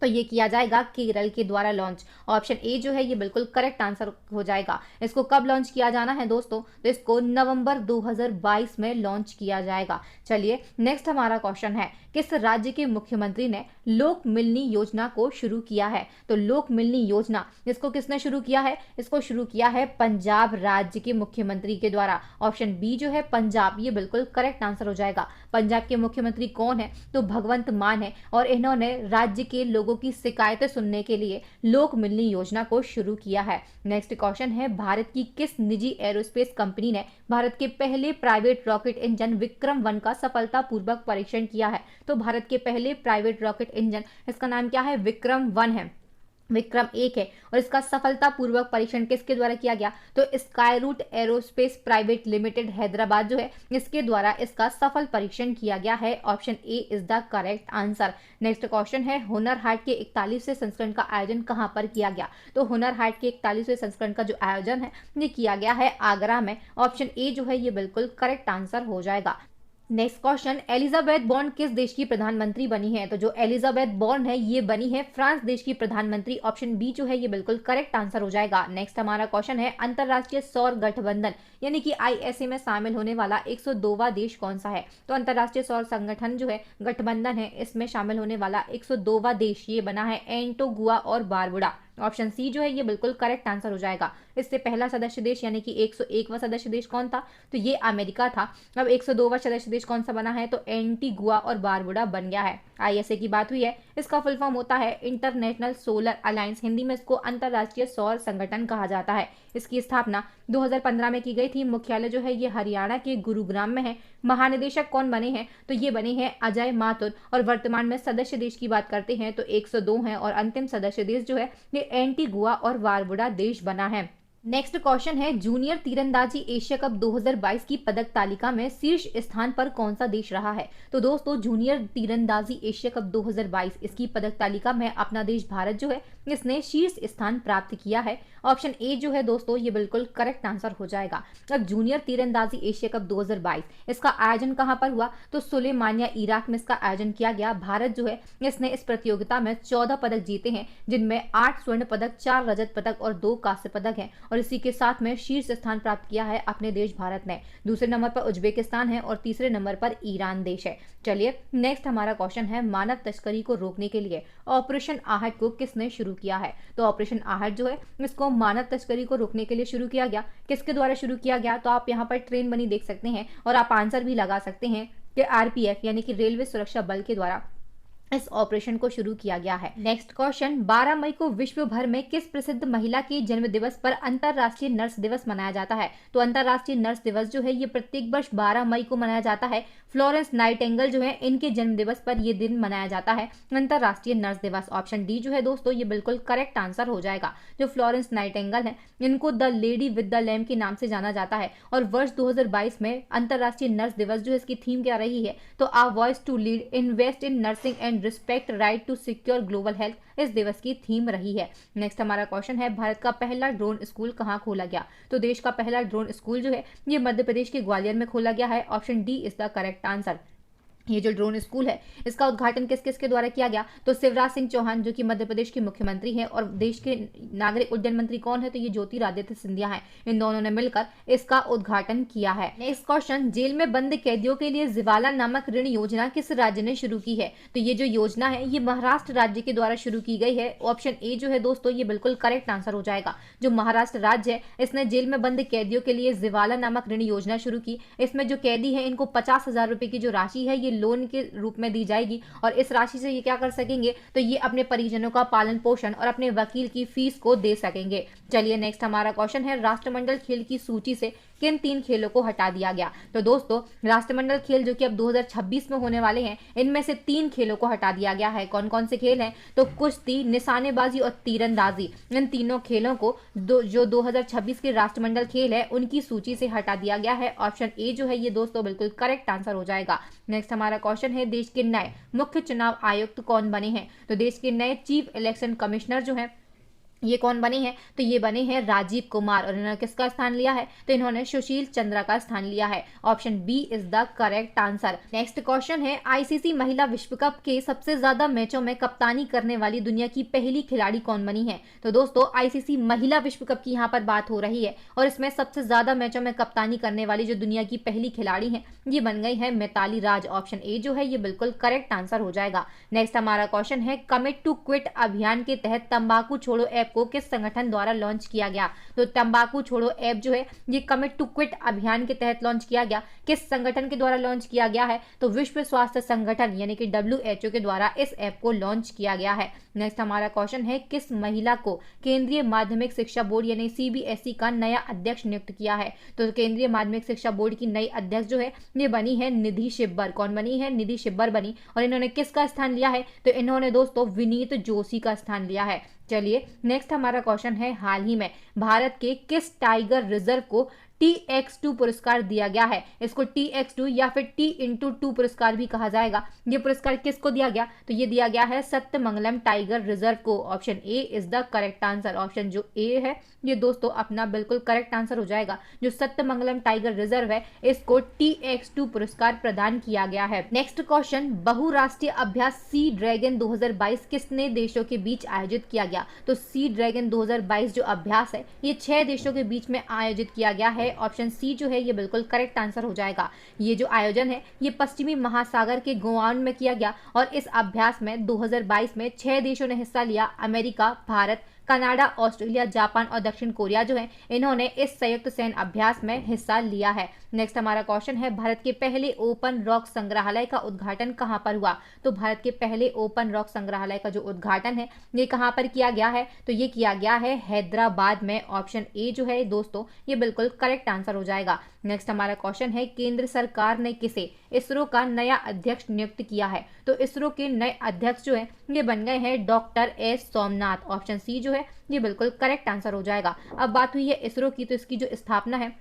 तो ये किया जाएगा केरल के द्वारा लॉन्च। ऑप्शन ए जो है ये बिल्कुल करेक्ट आंसर हो जाएगा। इसको कब लॉन्च किया जाना है दोस्तों? तो इसको नवंबर 2022 में लॉन्च किया जाएगा। चलिए, नेक्स्ट हमारा क्वेश्चन है, किस राज्य के मुख्यमंत्री ने लोक मिलनी योजना को शुरू किया है? तो लोक मिलनी योजना इसको किसने शुरू किया है? इसको शुरू किया है पंजाब राज्य के मुख्यमंत्री के द्वारा। ऑप्शन बी जो है पंजाब, ये बिल्कुल करेक्ट आंसर हो जाएगा। पंजाब के मुख्यमंत्री कौन है? तो भगवंत मान है और इन्होंने राज्य के लोगों की शिकायतें सुनने के लिए लोक मिलनी योजना को शुरू किया है। नेक्स्ट क्वेश्चन है, भारत की किस निजी एरोस्पेस कंपनी ने भारत के पहले प्राइवेट रॉकेट इंजन विक्रम-1 का सफलतापूर्वक परीक्षण किया है? तो भारत के पहले प्राइवेट रॉकेट इंजन, इसका नाम क्या है? विक्रम-1 है। विक्रम-1 है और इसका सफलतापूर्वक परीक्षण किसके द्वारा किया गया? तो Skyroot aerospace private limited Hyderabad जो है इसके द्वारा इसका सफल परीक्षण किया गया है। Option A is the correct answer. Next question है, हुनर हाट के 41वें संस्करण का आयोजन कहां पर किया गया? तो हुनर हाट के 41वें संस्करण का जो आयोजन है ये किया गया है आगरा में। ऑप्शन ए जो है ये बिल्कुल करेक्ट आंसर हो जाएगा। नेक्स्ट क्वेश्चन, एलिजाबेथ बॉर्न किस देश की प्रधानमंत्री बनी है? तो जो एलिजाबेथ बॉर्न है ये बनी है फ्रांस देश की प्रधानमंत्री। ऑप्शन बी जो है ये बिल्कुल करेक्ट आंसर हो जाएगा। नेक्स्ट हमारा क्वेश्चन है, अंतरराष्ट्रीय सौर गठबंधन यानी कि ISA में शामिल होने वाला 102वां देश कौन सा है? तो अंतरराष्ट्रीय सौर संगठन जो है गठबंधन है, इसमें शामिल होने वाला 102वां देश ये बना है एंटीगुआ और बारबुडा। ऑप्शन सी जो है ये बिल्कुल करेक्ट आंसर हो जाएगा। इससे पहला सदस्य देश यानी कि 101वां सदस्य देश कौन था? तो ये अमेरिका था। अब 102वां सदस्य देश कौन सा बना है? तो एंटीगुआ और बारबुडा बन गया है। ISA की बात हुई है, इसका फुल फॉर्म होता है इंटरनेशनल सोलर अलायंस, हिंदी में इसको अंतरराष्ट्रीय सौर संगठन कहा जाता है। इसकी स्थापना 2015 में की गई थी। मुख्यालय जो है ये हरियाणा के गुरुग्राम में है। महानिदेशक कौन बने हैं? तो ये बने हैं अजय माथुर। और वर्तमान में सदस्य देश की बात करते हैं तो 102 हैं और अंतिम सदस्य देश जो है ये एंटीगुआ और बारबुडा देश बना है। नेक्स्ट क्वेश्चन है, जूनियर तीरंदाजी एशिया कप 2022 की पदक तालिका में शीर्ष स्थान पर कौन सा देश रहा है? तो दोस्तों, जूनियर तीरंदाजी एशिया कप 2022 इसकी पदक तालिका में अपना देश भारत जो है इसने शीर्ष स्थान प्राप्त किया है। ऑप्शन ए जो है दोस्तों ये बिल्कुल करेक्ट आंसर हो जाएगा। अब जूनियर तीरंदाजी एशिया कप 2022 इसका आयोजन कहां पर हुआ? तो सुलेमानिया इराक में इसका आयोजन किया गया। भारत जो है इसने इस प्रतियोगिता में 14 पदक जीते हैं, जिनमें 8 स्वर्ण पदक, 4 रजत पदक और 2 कांस्य पदक हैं। और इसी के साथ में शीर्ष स्थान प्राप्त किया है अपने देश भारत ने। दूसरे नंबर पर उज्बेकिस्तान है और तीसरे नंबर पर ईरान देश है। चलिए, नेक्स्ट हमारा क्वेश्चन है, मानव तस्करी को रोकने के लिए ऑपरेशन आहट को किसने शुरू किया है? तो ऑपरेशन आहट जो है इसको मानव तस्करी को रोकने के लिए शुरू किया गया। किसके द्वारा शुरू किया गया? तो आप यहाँ पर ट्रेन बनी देख सकते हैं और आप आंसर भी लगा सकते हैं कि RPF यानी कि रेलवे सुरक्षा बल के द्वारा इस ऑपरेशन को शुरू किया गया है। नेक्स्ट क्वेश्चन, 12 मई को विश्व भर में किस प्रसिद्ध महिला के जन्म दिवस पर अंतरराष्ट्रीय नर्स दिवस मनाया जाता है? तो अंतरराष्ट्रीय नर्स दिवस जो है ये प्रत्येक वर्ष 12 मई को मनाया जाता है। फ्लोरेंस नाइटिंगेल जो है इनके जन्म दिवस पर यह दिन मनाया जाता है अंतरराष्ट्रीय नर्स दिवस। ऑप्शन डी जो है दोस्तों ये बिल्कुल करेक्ट आंसर हो जाएगा। जो फ्लोरेंस नाइटिंगेल है इनको the lady with the lamp के नाम से जाना जाता है और वर्ष 2022 में अंतरराष्ट्रीय नर्स दिवस जो है इसकी थीम क्या रही है? तो a voice to lead, invest in nursing and respect right to secure global health इस दिवस की थीम रही है। नेक्स्ट हमारा क्वेश्चन है, भारत का पहला ड्रोन स्कूल कहाँ खोला गया? तो देश का पहला ड्रोन स्कूल जो है ये मध्य प्रदेश के ग्वालियर में खोला गया है। Option D is the correct answer. ये जो ड्रोन स्कूल है इसका उद्घाटन किस किस के द्वारा किया गया? तो शिवराज सिंह चौहान जो कि मध्य प्रदेश के मुख्यमंत्री हैं, और देश के नागरिक उड्डयन मंत्री कौन है? तो ये ज्योतिरादित्य सिंधिया हैं। इन दोनों ने मिलकर इसका उद्घाटन किया है। नेक्स्ट क्वेश्चन, जेल में बंद कैदियों के लिए जिवाला नामक ऋण योजना किस राज्य ने शुरू की है? तो ये जो योजना है ये महाराष्ट्र राज्य के द्वारा शुरू की गई है। ऑप्शन ए जो है दोस्तों ये बिल्कुल करेक्ट आंसर हो जाएगा। जो महाराष्ट्र राज्य है इसने जेल में बंद कैदियों के लिए जिवाला नामक ऋण योजना शुरू की। इसमें जो कैदी है इनको 50,000 रुपए की जो राशि है ये लोन के रूप में दी जाएगी और इस राशि से ये क्या कर सकेंगे? तो ये अपने परिजनों का पालन पोषण और अपने वकील की फीस को दे सकेंगे। चलिए नेक्स्ट हमारा क्वेश्चन है, राष्ट्रमंडल खेल की सूची से किन 3 खेलों को हटा दिया गया? तो दोस्तों राष्ट्रमंडल खेल जो कि अब 2026 में होने वाले हैं इनमें से 3 खेलों को हटा दिया गया है। कौन कौन से खेल हैं? तो कुश्ती, निशानेबाजी और तीरंदाजी। इन तीनों खेलों को जो 2026 के राष्ट्रमंडल खेल है उनकी सूची से हटा दिया गया है। ऑप्शन ए जो है ये दोस्तों बिल्कुल करेक्ट आंसर हो जाएगा। नेक्स्ट हमारा क्वेश्चन है, देश के नए मुख्य चुनाव आयुक्त कौन बने हैं? तो देश के नए चीफ इलेक्शन कमिश्नर जो है ये कौन बने हैं? तो ये बने हैं राजीव कुमार और इन्होंने किसका स्थान लिया है? तो इन्होंने सुशील चंद्रा का स्थान लिया है। Option B is the correct answer. Next question है, आईसीसी महिला विश्व कप के सबसे ज्यादा मैचों में कप्तानी करने वाली दुनिया की पहली खिलाड़ी कौन बनी है? तो दोस्तों आईसीसी महिला विश्व कप की यहाँ पर बात हो रही है और इसमें सबसे ज्यादा मैचों में कप्तानी करने वाली जो दुनिया की पहली खिलाड़ी है ये बन गई है मिताली राज। ऑप्शन ए जो है ये बिल्कुल करेक्ट आंसर हो जाएगा। नेक्स्ट हमारा क्वेश्चन है, कमिट टू क्विट अभियान के तहत तंबाकू छोड़ो ऐप को किस संगठन द्वारा लॉन्च किया गया? तो तंबाकू छोड़ो ऐप जो है ये कमिट टू क्विट अभियान के तहत लॉन्च किया गया। किस संगठन के द्वारा लॉन्च किया गया है? तो विश्व स्वास्थ्य संगठन यानी कि WHO के द्वारा इस ऐप को लॉन्च किया गया है। नेक्स्ट हमारा क्वेश्चन है, किस महिला को केंद्रीय माध्यमिक शिक्षा बोर्ड यानी CBSE का नया अध्यक्ष नियुक्त किया है? तो केंद्रीय माध्यमिक शिक्षा बोर्ड की नई अध्यक्ष जो है ये बनी है निधि शिब्बर। कौन बनी है? निधि शिब्बर बनी। और इन्होंने किसका स्थान लिया है? तो इन्होंने दोस्तों विनीत जोशी का स्थान लिया है। चलिए नेक्स्ट हमारा क्वेश्चन है, हाल ही में भारत के किस टाइगर रिजर्व को TX2 पुरस्कार दिया गया है? इसको TX2 या फिर T/2 पुरस्कार भी कहा जाएगा। ये पुरस्कार किसको दिया गया? तो ये दिया गया है सत्यमंगलम टाइगर रिजर्व को। Option A is the correct answer. Option जो ए है ये दोस्तों अपना बिल्कुल करेक्ट आंसर हो जाएगा। जो सत्यमंगलम टाइगर रिजर्व है इसको TX2 पुरस्कार प्रदान किया गया है। नेक्स्ट क्वेश्चन, बहुराष्ट्रीय अभ्यास सी ड्रैगन 2022 किसने देशों के बीच आयोजित किया गया? तो सी ड्रैगन 2022 जो अभ्यास है ये 6 देशों के बीच में आयोजित किया गया है। ऑप्शन सी जो है ये बिल्कुल करेक्ट आंसर हो जाएगा। ये जो आयोजन है ये पश्चिमी महासागर के गोवान में किया गया और इस अभ्यास में 2022 में 6 देशों ने हिस्सा लिया। America, Bharat, Canada, Australia, Japan और दक्षिण कोरिया जो है इन्होंने इस संयुक्त सैन्य अभ्यास में हिस्सा लिया है। नेक्स्ट हमारा क्वेश्चन है, भारत के पहले ओपन रॉक संग्रहालय का उद्घाटन कहां पर हुआ? तो भारत के पहले ओपन रॉक संग्रहालय का जो उद्घाटन है ये कहां पर किया गया है? तो ये किया गया है हैदराबाद में। ऑप्शन ए जो है दोस्तों ये बिल्कुल करेक्ट आंसर हो जाएगा। नेक्स्ट हमारा क्वेश्चन है, केंद्र सरकार ने किसे इसरो का नया अध्यक्ष नियुक्त किया है? तो इसरो के नए अध्यक्ष जो है ये बन गए हैं doctor S Somanath. Option C जो है ये बिल्कुल करेक्ट आंसर हो जाएगा। अब बात हुई है इसरो की, तो इसकी जो स्थापना है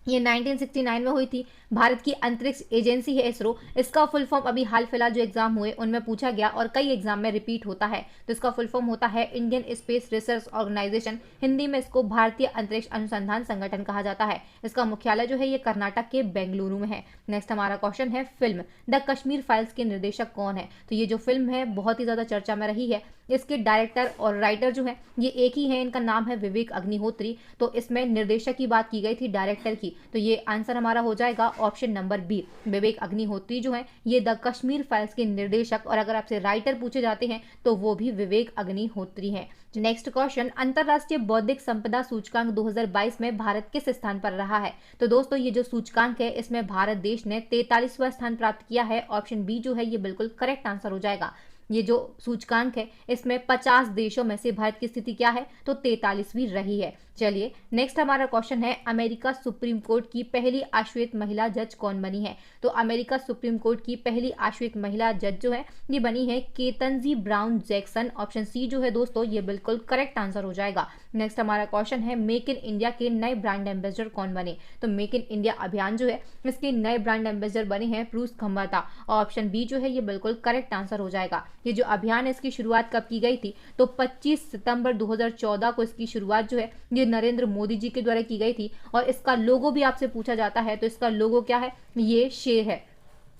ये 1969 में हुई थी। भारत की अंतरिक्ष एजेंसी है इसरो। इसका फुल फॉर्म अभी हाल फिलहाल जो एग्जाम हुए उनमें पूछा गया और कई एग्जाम में रिपीट होता है। तो इसका फुल फॉर्म होता है Indian space research organisation. Hindi में इसको भारतीय अंतरिक्ष अनुसंधान संगठन कहा जाता है। इसका मुख्यालय जो है ये कर्नाटक के बेंगलुरु में है। नेक्स्ट हमारा क्वेश्चन है, फिल्म द कश्मीर फाइल्स के निर्देशक कौन है? तो ये जो फिल्म है बहुत ही ज्यादा चर्चा में रही है। इसके डायरेक्टर और राइटर जो है ये एक ही है, इनका नाम है विवेक अग्निहोत्री। तो इसमें निर्देशक की बात की गई थी, डायरेक्टर की, तो ये आंसर हमारा हो जाएगा option number B. Vivek Agnihotri जो है ये द कश्मीर फाइल्स के निर्देशक, और अगर आपसे राइटर पूछे जाते हैं तो वो भी विवेक अग्निहोत्री हैं। नेक्स्ट क्वेश्चन, अंतरराष्ट्रीय बौद्धिक संपदा सूचकांक 2022 में भारत किस स्थान पर रहा है? तो दोस्तों ये जो सूचकांक है इसमें भारत देश ने 43वां स्थान प्राप्त किया है। ऑप्शन बी जो है ये बिल्कुल करेक्ट आंसर हो जाएगा। ये जो सूचकांक है इसमें 50 देशों में से भारत की स्थिति क्या है, तो 43वीं रही है। चलिए नेक्स्ट हमारा क्वेश्चन है, अमेरिका सुप्रीम कोर्ट की पहली आश्वेत महिला जज कौन बनी है? तो अमेरिका सुप्रीम कोर्ट की पहली आश्वेत महिला जज जो है ये बनी है Ketanji Brown Jackson. Option C जो है दोस्तों ये बिल्कुल करेक्ट आंसर हो जाएगा। नेक्स्ट हमारा क्वेश्चन है, मेक इन इंडिया के नए ब्रांड एम्बेसडर कौन बने? तो मेक इन इंडिया अभियान जो है इसके नए ब्रांड एम्बेसडर बने हैं प्रूस खम्बाता। ऑप्शन बी जो है ये बिल्कुल करेक्ट आंसर हो जाएगा। ये जो अभियान है इसकी शुरुआत कब की गई थी? तो 25 सितंबर 2014 को इसकी शुरुआत जो है ये नरेंद्र मोदी जी के द्वारा की गई थी। और इसका लोगो भी आपसे पूछा जाता है, तो इसका लोगो क्या है? ये शेर है।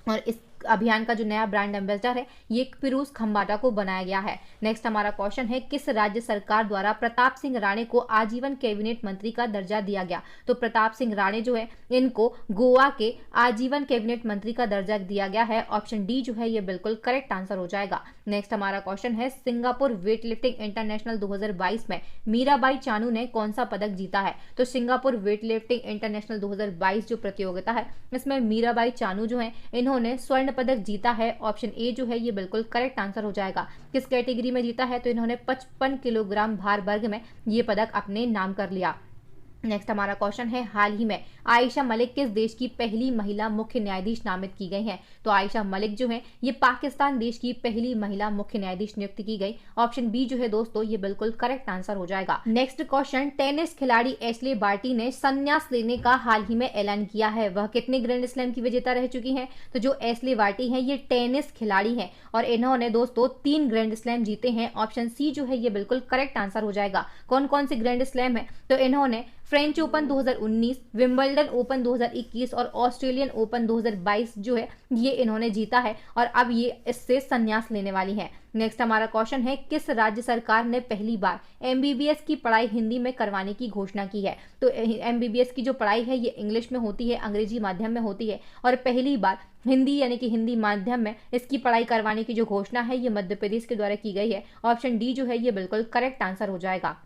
और इस अभियान का जो नया ब्रांड एम्बेसडर है ये पिरूस खम्बाटा को बनाया गया है। नेक्स्ट हमारा क्वेश्चन है, किस राज्य सरकार द्वारा प्रताप सिंह राणे को आजीवन कैबिनेट मंत्री का दर्जा दिया गया? तो प्रताप सिंह राणे जो है इनको गोवा के आजीवन कैबिनेट मंत्री का दर्जा दिया गया है। ऑप्शन डी जो है ये बिल्कुल करेक्ट आंसर हो जाएगा। नेक्स्ट हमारा क्वेश्चन है, सिंगापुर वेट लिफ्टिंग इंटरनेशनल 2022 में मीराबाई चानू ने कौन सा पदक जीता है? तो सिंगापुर वेट लिफ्टिंग इंटरनेशनल 2022 जो प्रतियोगिता है इसमें मीराबाई चानू जो है इन्होंने स्वर्ण पदक जीता है। ऑप्शन ए जो है ये बिल्कुल करेक्ट आंसर हो जाएगा। किस कैटेगरी में जीता है? तो इन्होंने 55 किलोग्राम भार वर्ग में ये पदक अपने नाम कर लिया। नेक्स्ट हमारा क्वेश्चन है, हाल ही में आयशा मलिक किस देश की पहली महिला मुख्य न्यायाधीश नामित की गई हैं? तो आयशा मलिक जो है ये पाकिस्तान देश की पहली महिला मुख्य न्यायाधीश नियुक्त की गई। ऑप्शन बी जो है दोस्तों ये बिल्कुल करेक्ट आंसर हो जाएगा। नेक्स्ट क्वेश्चन, टेनिस खिलाड़ी एशले बार्टी ने संन्यास लेने का हाल ही में ऐलान किया है। वह कितने ग्रैंड स्लैम की विजेता रह चुकी हैं? तो जो एशले बार्टी हैं ये टेनिस खिलाड़ी हैं और इन्होंने दोस्तों 3 ग्रैंड स्लैम जीते हैं। ऑप्शन सी जो है ये बिल्कुल करेक्ट आंसर हो जाएगा। कौन कौन से ग्रैंड स्लैम है? तो इन्होंने फ्रेंच ओपन 2019, विंबलडन ओपन 2021 और ऑस्ट्रेलियन ओपन 2022 जो है ये इन्होंने जीता है और अब ये इससे संन्यास लेने वाली हैं। नेक्स्ट हमारा क्वेश्चन है, किस राज्य सरकार ने पहली बार एमबीबीएस की पढ़ाई हिंदी में करवाने की घोषणा की है? तो एमबीबीएस की जो पढ़ाई है ये इंग्लिश में होती है, अंग्रेजी माध्यम में होती है और पहली बार हिंदी यानी कि हिंदी माध्यम में इसकी पढ़ाई करवाने की जो घोषणा है ये मध्य प्रदेश के द्वारा की गई है। ऑप्शन डी जो है ये बिल्कुल करेक्ट आंसर हो जाएगा।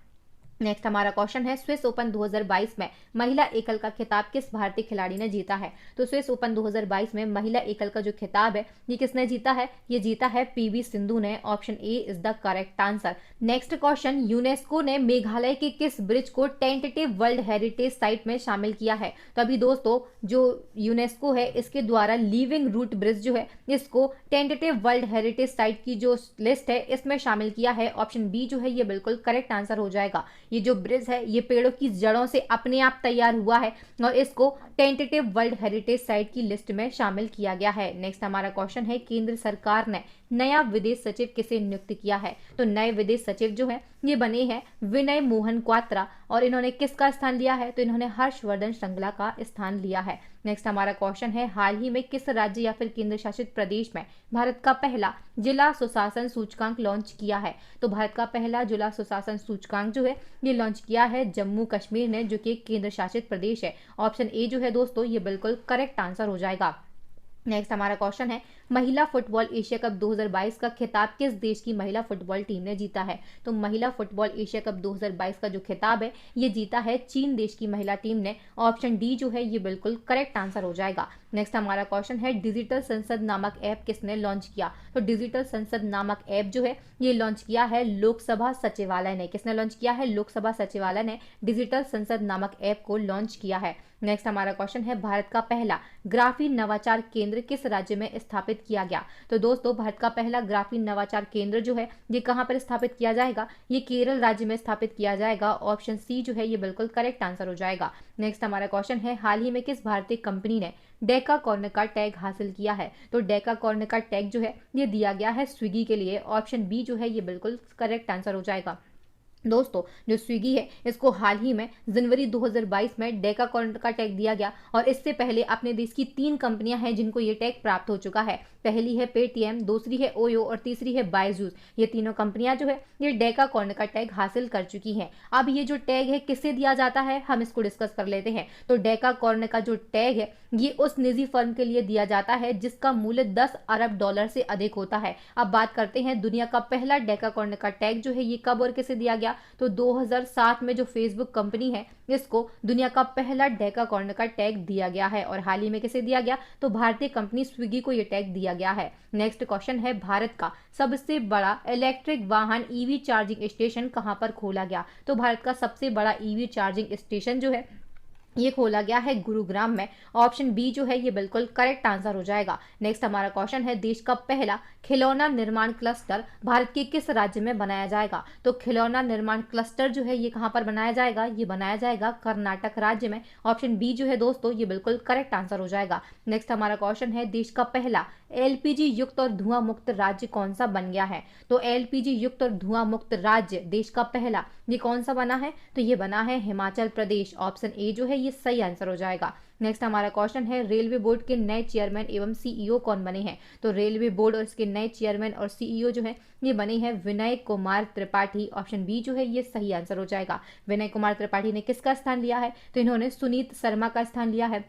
नेक्स्ट हमारा क्वेश्चन है, स्विस ओपन 2022 में महिला एकल का खिताब किस भारतीय खिलाड़ी ने जीता है? तो स्विस ओपन 2022 में महिला एकल का जो खिताब है ये किसने जीता है? ये जीता है पीवी सिंधु ने। Option A is the correct answer. Next question, UNESCO ने मेघालय के किस ब्रिज को टेंटेटिव वर्ल्ड हेरिटेज साइट में शामिल किया है? तो अभी दोस्तों जो यूनेस्को है इसके द्वारा लिविंग रूट ब्रिज जो है इसको टेंटेटिव वर्ल्ड हेरिटेज साइट की जो लिस्ट है इसमें शामिल किया है। ऑप्शन बी जो है ये बिल्कुल करेक्ट आंसर हो जाएगा। ये जो ब्रिज है ये पेड़ों की जड़ों से अपने आप तैयार हुआ है और इसको टेंटेटिव वर्ल्ड हेरिटेज साइट की लिस्ट में शामिल किया गया है। नेक्स्ट हमारा क्वेश्चन है, केंद्र सरकार ने नया विदेश सचिव किसे नियुक्त किया है? तो नए विदेश सचिव जो है ये बने हैं विनय मोहन क्वात्रा और इन्होंने किसका स्थान लिया है? तो इन्होंने हर्षवर्धन श्रृंगला का स्थान लिया है। नेक्स्ट हमारा क्वेश्चन है, हाल ही में किस राज्य या फिर केंद्र शासित प्रदेश में भारत का पहला जिला सुशासन सूचकांक लॉन्च किया है? तो भारत का पहला जिला सुशासन सूचकांक जो है ये लॉन्च किया है जम्मू कश्मीर ने, जो कि केंद्र शासित प्रदेश है। ऑप्शन ए जो है दोस्तों ये बिल्कुल करेक्ट आंसर हो जाएगा। नेक्स्ट हमारा क्वेश्चन है, महिला फुटबॉल एशिया कप 2022 का खिताब किस देश की महिला फुटबॉल टीम ने जीता है? तो महिला फुटबॉल एशिया कप 2022 का जो खिताब है ये जीता है चीन देश की महिला टीम ने। ऑप्शन डी जो है ये बिल्कुल करेक्ट आंसर हो जाएगा। नेक्स्ट हमारा क्वेश्चन है, डिजिटल संसद नामक ऐप किसने लॉन्च किया? तो डिजिटल संसद नामक ऐप जो है ये लॉन्च किया है लोकसभा सचिवालय ने। किसने लॉन्च किया है? लोकसभा सचिवालय ने डिजिटल संसद नामक ऐप को लॉन्च किया है। नेक्स्ट हमारा क्वेश्चन है, भारत का पहला ग्राफीन नवाचार केंद्र किस राज्य में स्थापित किया गया? तो दोस्तों भारत का पहला ग्राफीन नवाचार केंद्र जो है ये कहां पर स्थापित किया जाएगा? ये केरल राज्य में स्थापित किया जाएगा। ऑप्शन सी जो है ये बिल्कुल करेक्ट आंसर हो जाएगा। नेक्स्ट हमारा क्वेश्चन है, हाल ही में किस भारतीय कंपनी ने डेकाकॉर्न का टैग हासिल किया है? तो डेकाकॉर्न का टैग जो है ये दिया गया है स्विगी के लिए। ऑप्शन बी जो है ये बिल्कुल करेक्ट आंसर हो जाएगा। दोस्तों जो स्विगी है इसको हाल ही में जनवरी 2022 में डेकाकॉर्न का टैग दिया गया और इससे पहले अपने देश की 3 कंपनियां हैं जिनको ये टैग प्राप्त हो चुका है। पहली है पेटीएम, दूसरी है ओयो और तीसरी है बायजूस। ये तीनों कंपनियां जो है ये डेकाकॉर्न का टैग हासिल कर चुकी हैं। अब ये जो टैग है किससे दिया जाता है हम इसको डिस्कस कर लेते हैं। तो डेकाकॉर्न का जो टैग है ये उस निजी फर्म के लिए दिया जाता है जिसका मूल्य 10 अरब डॉलर से अधिक होता है। अब बात करते हैं दुनिया का पहला डेकाकॉर्न का टैग जो है ये कब और किसे दिया गया? तो 2007 में जो फेसबुक कंपनी है इसको दुनिया का पहला डेकाकॉर्न का टैग दिया गया है। और हाल ही में किसे दिया गया? तो भारतीय कंपनी स्विगी को ये टैग दिया गया है। नेक्स्ट क्वेश्चन है, भारत का सबसे बड़ा इलेक्ट्रिक वाहन ईवी चार्जिंग स्टेशन कहां पर खोला गया? तो भारत का सबसे बड़ा ईवी चार्जिंग स्टेशन जो है ये खोला गया है गुरुग्राम में। ऑप्शन बी जो है ये बिल्कुल करेक्ट आंसर हो जाएगा। नेक्स्ट हमारा क्वेश्चन है, देश का पहला खिलौना निर्माण क्लस्टर भारत के किस राज्य में बनाया जाएगा? तो खिलौना निर्माण क्लस्टर जो है ये कहां पर बनाया जाएगा? ये बनाया जाएगा कर्नाटक राज्य में। ऑप्शन बी जो है दोस्तों ये बिल्कुल करेक्ट आंसर हो जाएगा। नेक्स्ट हमारा क्वेश्चन है, देश का पहला एलपीजी युक्त और धुआं मुक्त राज्य कौन सा बन गया है? तो एलपीजी युक्त और धुआं मुक्त राज्य देश का पहला ये कौन सा बना है? तो ये बना है हिमाचल प्रदेश। ऑप्शन ए जो है ये सही आंसर हो जाएगा। नेक्स्ट हमारा क्वेश्चन है, रेलवे बोर्ड के नए चेयरमैन एवं सीईओ कौन बने हैं? तो रेलवे बोर्ड और इसके नए चेयरमैन और सीईओ जो है ये बने हैं विनय कुमार त्रिपाठी। ऑप्शन बी जो है ये सही आंसर हो जाएगा। विनय कुमार त्रिपाठी ने किसका स्थान लिया है? तो इन्होंने सुनीत शर्मा का स्थान लिया है।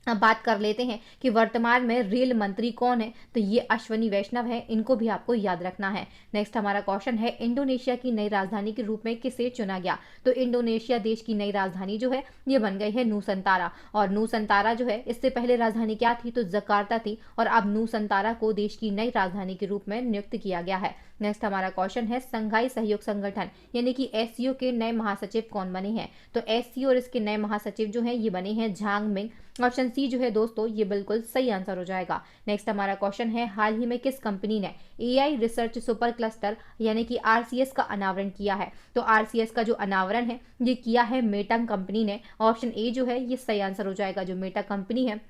अब बात कर लेते हैं कि वर्तमान में रेल मंत्री कौन है? तो ये अश्वनी वैष्णव है, इनको भी आपको याद रखना है। नेक्स्ट हमारा क्वेश्चन है, इंडोनेशिया की नई राजधानी के रूप में किसे चुना गया? तो इंडोनेशिया देश की नई राजधानी जो है ये बन गई है नूसंतारा। और नूसंतारा जो है इससे पहले राजधानी क्या थी? तो जकार्ता थी, और अब नूसंतारा को देश की नई राजधानी के रूप में नियुक्त किया गया है। नेक्स्ट हमारा क्वेश्चन है, संघाई सहयोग संगठन यानी कि एससीओ के नए महासचिव कौन बने हैं? तो एससीओ और इसके नए महासचिव जो हैं ये बने हैं झांग मिंग। ऑप्शन सी जो है दोस्तों ये बिल्कुल सही आंसर हो जाएगा। नेक्स्ट हमारा क्वेश्चन है, हाल ही में किस कंपनी ने एआई रिसर्च सुपर क्लस्टर यानी कि आरसीएस का अनावरण किया है? तो आरसीएस का जो अनावरण है ये किया है मेटा कंपनी ने। ऑप्शन ए जो है ये सही आंसर हो जाएगा। जो मेटा कंपनी है,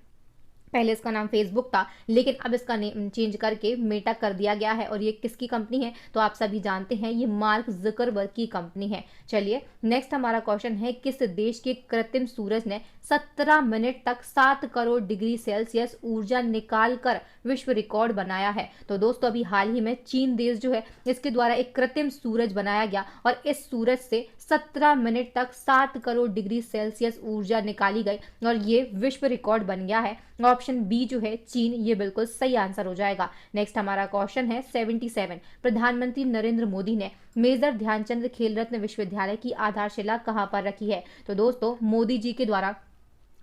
पहले इसका नाम फेसबुक था लेकिन अब इसका नेम चेंज करके मेटा कर दिया गया है। और ये किसकी कंपनी है? तो आप सभी जानते हैं ये मार्क जुकरबर्ग की कंपनी है। चलिए नेक्स्ट हमारा क्वेश्चन है, किस देश के कृत्रिम सूरज ने 17 मिनट तक 7 करोड़ डिग्री सेल्सियस ऊर्जा निकाल कर विश्व रिकॉर्ड बनाया है? तो दोस्तों अभी हाल ही में चीन देश जो है इसके द्वारा एक कृत्रिम सूरज बनाया गया और इस सूरज से 17 मिनट तक 7 करोड़ डिग्री सेल्सियस ऊर्जा निकाली गई और ये विश्व रिकॉर्ड बन गया है। ऑप्शन बी जो है चीन, ये बिल्कुल सही आंसर हो जाएगा। नेक्स्ट हमारा क्वेश्चन है 77, प्रधानमंत्री नरेंद्र मोदी ने मेजर ध्यानचंद खेल रत्न विश्वविद्यालय की आधारशिला कहां पर रखी है? तो दोस्तों मोदी जी के द्वारा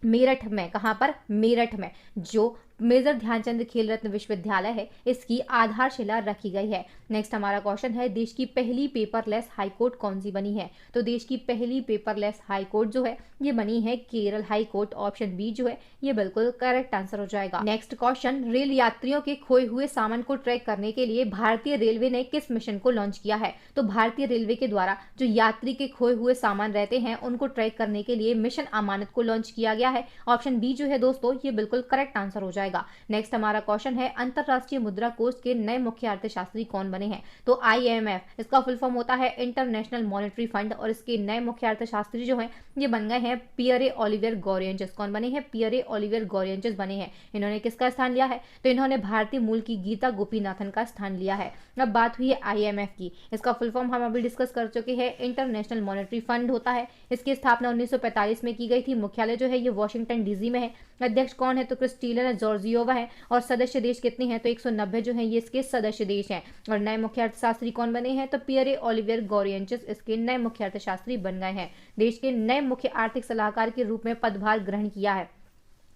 मेरठ में, कहां पर? मेरठ में जो मेजर ध्यानचंद खेल रत्न विश्वविद्यालय है इसकी आधारशिला रखी गई है। नेक्स्ट हमारा क्वेश्चन है, देश की पहली पेपरलेस हाईकोर्ट कौन सी बनी है? तो देश की पहली पेपरलेस हाईकोर्ट जो है ये बनी है केरल हाईकोर्ट। ऑप्शन बी जो है ये बिल्कुल करेक्ट आंसर हो जाएगा। नेक्स्ट क्वेश्चन, रेल यात्रियों के खोए हुए सामान को ट्रैक करने के लिए भारतीय रेलवे ने किस मिशन को लॉन्च किया है? तो भारतीय रेलवे के द्वारा जो यात्री के खोए हुए सामान रहते हैं उनको ट्रैक करने के लिए मिशन अमानत को लॉन्च किया गया है। ऑप्शन बी जो है दोस्तों ये बिल्कुल करेक्ट आंसर हो जाएगा। नेक्स्ट हमारा क्वेश्चन है, अंतरराष्ट्रीय मुद्रा कोष के नए मुख्य अर्थशास्त्री कौन बने हैं? तो आईएमएफ, इसका फुल फॉर्म होता है इंटरनेशनल मॉनेटरी फंड, और इसके नए मुख्य अर्थशास्त्री जो हैं ये बन गए हैं पियरे ओलिवियर गौरियंचस। कौन बने हैं? पियरे ओलिवियर गौरियंचस बने हैं। इन्होंने किसका स्थान लिया है? तो इन्होंने भारतीय मूल की गीता गोपीनाथन का स्थान लिया है। अब बात हुई है आईएमएफ की, इसका फुल फॉर्म हम अभी डिस्कस कर चुके हैं, इंटरनेशनल मॉनेटरी फंड होता है। इसकी स्थापना 1945 में की गई थी। मुख्यालय जो है ये वॉशिंगटन डीसी में है। अध्यक्ष कौन है? तो क्रिस्टीना जॉर्जियोवा है। और सदस्य देश कितने हैं? तो 190 जो है ये इसके सदस्य देश हैं। और नए मुख्य अर्थशास्त्री कौन बने हैं? तो पियरे ओलिवियर गौरियंचस इसके नए मुख्य अर्थशास्त्री बन गए हैं। देश के नए मुख्य आर्थिक सलाहकार के रूप में पदभार ग्रहण किया है।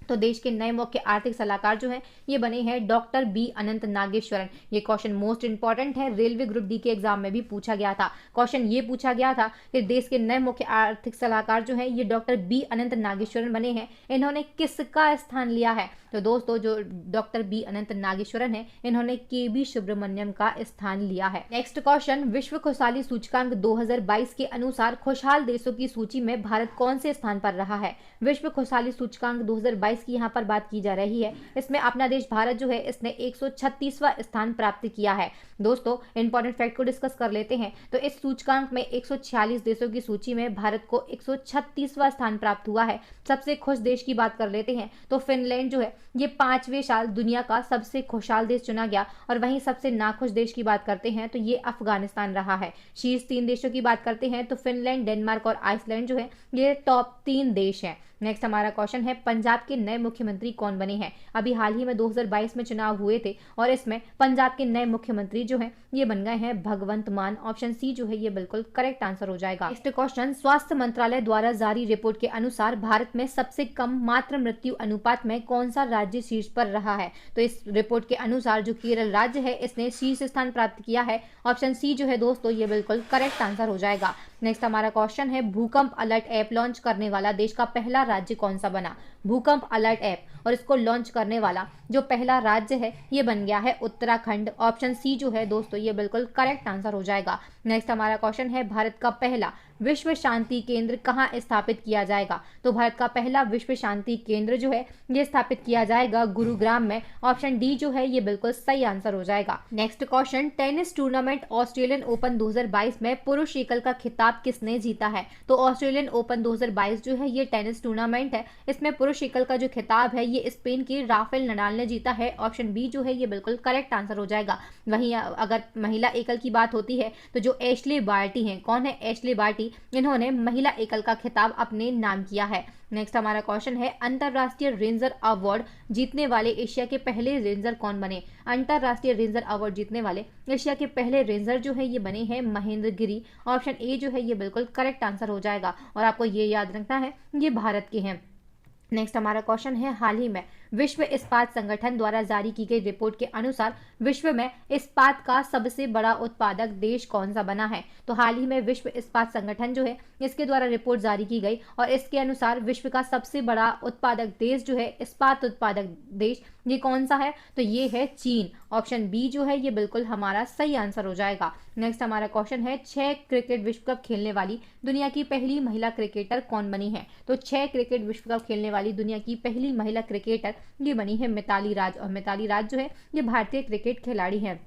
तो देश के नए मुख्य आर्थिक सलाहकार जो हैं ये बने हैं डॉक्टर बी अनंत नागेश्वरन। ये क्वेश्चन मोस्ट इंपॉर्टेंट है, रेलवे ग्रुप डी के एग्जाम में भी पूछा गया था। क्वेश्चन ये पूछा गया था कि देश के नए मुख्य आर्थिक सलाहकार जो हैं ये डॉक्टर बी अनंत नागेश्वरन बने हैं। इन्होंने किसका स्थान लिया है? तो दोस्तों जो डॉक्टर बी अनंत नागेश्वरन है इन्होंने के बी सुब्रमण्यम का स्थान लिया है। नेक्स्ट क्वेश्चन, विश्व खुशहाली सूचकांक 2022 के अनुसार खुशहाल देशों की सूची में भारत कौन से स्थान पर रहा है? विश्व खुशहाली सूचकांक 2022 की यहाँ पर बात की जा रही है। इसमें अपना देश भारत जो है इसने 136वां स्थान प्राप्त किया है। दोस्तों इंपॉर्टेंट फैक्ट को डिस्कस कर लेते हैं। तो इस सूचकांक में 146 देशों की सूची में भारत को 136वां स्थान प्राप्त हुआ है। सबसे खुश देश की बात कर लेते हैं तो फिनलैंड जो है ये 5वें साल दुनिया का सबसे खुशहाल देश चुना गया। और वहीं सबसे नाखुश देश की बात करते हैं तो ये अफगानिस्तान रहा है। शीर्ष 3 देशों की बात करते हैं तो फिनलैंड, डेनमार्क और आइसलैंड जो है ये टॉप 3 देश हैं। नेक्स्ट हमारा क्वेश्चन है पंजाब के नए मुख्यमंत्री कौन बने हैं। अभी हाल ही में 2022 में चुनाव हुए थे और इसमें पंजाब के नए मुख्यमंत्री जो हैं ये बन गए हैं भगवंत मान। ऑप्शन सी जो है ये बिल्कुल करेक्ट आंसर हो जाएगा। नेक्स्ट क्वेश्चन, स्वास्थ्य मंत्रालय द्वारा जारी रिपोर्ट के अनुसार भारत में सबसे कम मातृ मृत्यु अनुपात में कौन सा राज्य शीर्ष पर रहा है। तो इस रिपोर्ट के अनुसार जो केरल राज्य है इसने शीर्ष स्थान प्राप्त किया है। ऑप्शन सी जो है दोस्तों ये बिल्कुल करेक्ट आंसर हो जाएगा। नेक्स्ट हमारा क्वेश्चन है भूकंप अलर्ट ऐप लॉन्च करने वाला देश का पहला राज्य कौन सा बना। भूकंप अलर्ट ऐप और इसको लॉन्च करने वाला जो पहला राज्य है ये बन गया है उत्तराखंड। ऑप्शन सी जो है दोस्तों ये बिल्कुल करेक्ट आंसर हो जाएगा। नेक्स्ट हमारा क्वेश्चन है भारत का पहला विश्व शांति केंद्र कहाँ स्थापित किया जाएगा। तो भारत का पहला विश्व शांति केंद्र जो है ये स्थापित किया जाएगा गुरुग्राम में। ऑप्शन डी जो है ये बिल्कुल सही आंसर हो जाएगा। Next question, tennis tournament Australian open 2022 में पुरुष एकल का खिताब किसने जीता है। तो ऑस्ट्रेलियन ओपन 2022 जो है ये टेनिस टूर्नामेंट है, इसमें पुरुष एकल का जो खिताब है ये स्पेन के राफेल नडाल ने जीता है। ऑप्शन बी जो है ये बिल्कुल करेक्ट आंसर हो जाएगा। वहीं अगर महिला एकल की बात होती है तो जो एशले बार्टी हैं, कौन है एशले बार्टी, इन्होंने महिला एकल का खिताब अपने नाम किया है। नेक्स्ट हमारा क्वेश्चन है अंतरराष्ट्रीय रेंजर अवार्ड जीतने वाले एशिया के पहले रेंजर कौन बने। अंतरराष्ट्रीय रेंजर अवार्ड जीतने वाले एशिया के पहले रेंजर जो है ये बने हैं महेंद्र गिरी। ऑप्शन ए जो है ये बिल्कुल करेक्ट आंसर हो जाएगा और आपको ये याद रखना है ये भारत के हैं। नेक्स्ट हमारा क्वेश्चन है हाल ही में विश्व इस्पात संगठन द्वारा जारी की गई रिपोर्ट के अनुसार विश्व में इस्पात का सबसे बड़ा उत्पादक देश कौन सा बना है। तो हाल ही में विश्व इस्पात संगठन जो है इसके द्वारा रिपोर्ट जारी की गई और इसके अनुसार विश्व का सबसे बड़ा उत्पादक देश जो है इस्पात उत्पादक देश ये कौन सा है। तो ये है चीन। ऑप्शन बी जो है ये बिल्कुल हमारा सही आंसर हो जाएगा। नेक्स्ट हमारा क्वेश्चन है 6 क्रिकेट विश्व कप खेलने वाली दुनिया की पहली महिला क्रिकेटर कौन बनी है। तो 6 क्रिकेट विश्व कप खेलने वाली दुनिया की पहली महिला क्रिकेटर ये बनी है मिताली राज। और मिताली राज जो है ये भारतीय क्रिकेट खिलाड़ी हैं।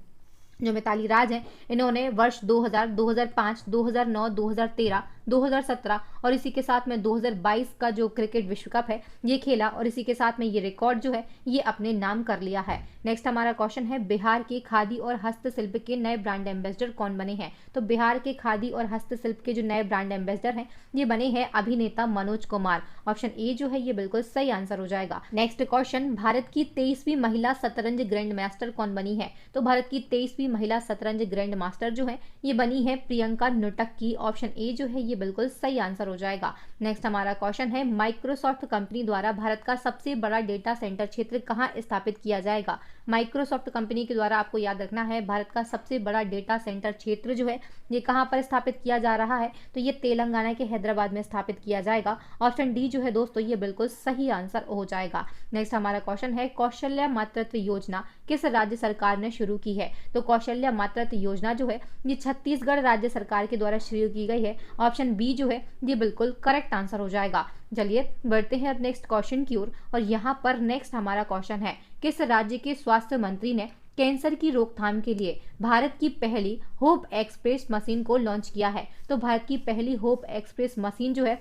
जो मिताली राज हैं इन्होंने वर्ष 2000, 2005, 2009, 2013, 2017 और इसी के साथ में 2022 का जो क्रिकेट विश्व कप है ये खेला और इसी के साथ में ये रिकॉर्ड जो है ये अपने नाम कर लिया है। नेक्स्ट हमारा क्वेश्चन है बिहार के खादी और हस्तशिल्प के नए ब्रांड एम्बेसडर कौन बने हैं। तो बिहार के खादी और हस्तशिल्प के जो नए ब्रांड एम्बेसडर हैं ये बने हैं अभिनेता मनोज कुमार। ऑप्शन ए जो है ये बिल्कुल सही आंसर हो जाएगा। नेक्स्ट क्वेश्चन, भारत की 23वीं महिला शतरंज ग्रैंड मास्टर कौन बनी है। तो भारत की 23वीं महिला शतरंज ग्रैंड मास्टर जो है ये बनी है प्रियंका नुटक्की। ऑप्शन ए जो है ये बिल्कुल सही आंसर हो जाएगा। नेक्स्ट हमारा क्वेश्चन है माइक्रोसॉफ्ट कंपनी द्वारा भारत का सबसे बड़ा डेटा सेंटर क्षेत्र कहां स्थापित किया जाएगा। माइक्रोसॉफ्ट कंपनी के द्वारा आपको याद रखना है भारत का सबसे बड़ा डेटा सेंटर क्षेत्र जो है ये कहां पर स्थापित किया जा रहा है। तो ये तेलंगाना के हैदराबाद में स्थापित किया जाएगा। ऑप्शन डी जो है दोस्तों ये बिल्कुल सही आंसर हो जाएगा। नेक्स्ट हमारा क्वेश्चन है कौशल्या मातृत्व योजना किस राज्य सरकार ने शुरू की है। तो कौशल्या मातृत्व योजना जो है ये छत्तीसगढ़ राज्य सरकार के द्वारा शुरू की गई है। ऑप्शन बी जो है ये बिल्कुल करेक्ट आंसर हो जाएगा। चलिए बढ़ते हैं अब नेक्स्ट क्वेश्चन की ओर और यहाँ पर नेक्स्ट हमारा क्वेश्चन है किस राज्य के स्वास्थ्य मंत्री ने कैंसर की रोकथाम के लिए भारत की पहली होप एक्सप्रेस मशीन को लॉन्च किया है। तो भारत की पहली होप एक्सप्रेस मशीन जो है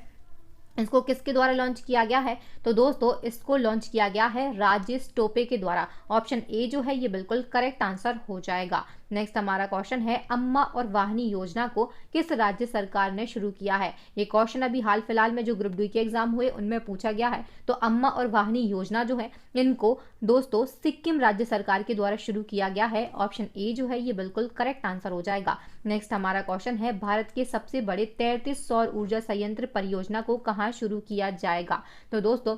इसको किसके द्वारा लॉन्च किया गया है। तो दोस्तों इसको लॉन्च किया गया है राजेश टोपे के द्वारा। ऑप्शन ए जो है ये बिल्कुल करेक्ट आंसर हो जाएगा। नेक्स्ट हमारा क्वेश्चन है अम्मा और वाहिनी योजना को किस राज्य सरकार ने शुरू किया है। ये क्वेश्चन अभी हाल फिलहाल में जो ग्रुप डी के एग्जाम हुए उनमें पूछा गया है। तो अम्मा और वाहिनी योजना जो है इनको दोस्तों सिक्किम राज्य सरकार के द्वारा शुरू किया गया है। ऑप्शन ए जो है ये बिल्कुल करेक्ट आंसर हो जाएगा। नेक्स्ट हमारा क्वेश्चन है भारत के सबसे बड़े 33 सौर ऊर्जा संयंत्र परियोजना को कहाँ शुरू किया जाएगा। तो दोस्तों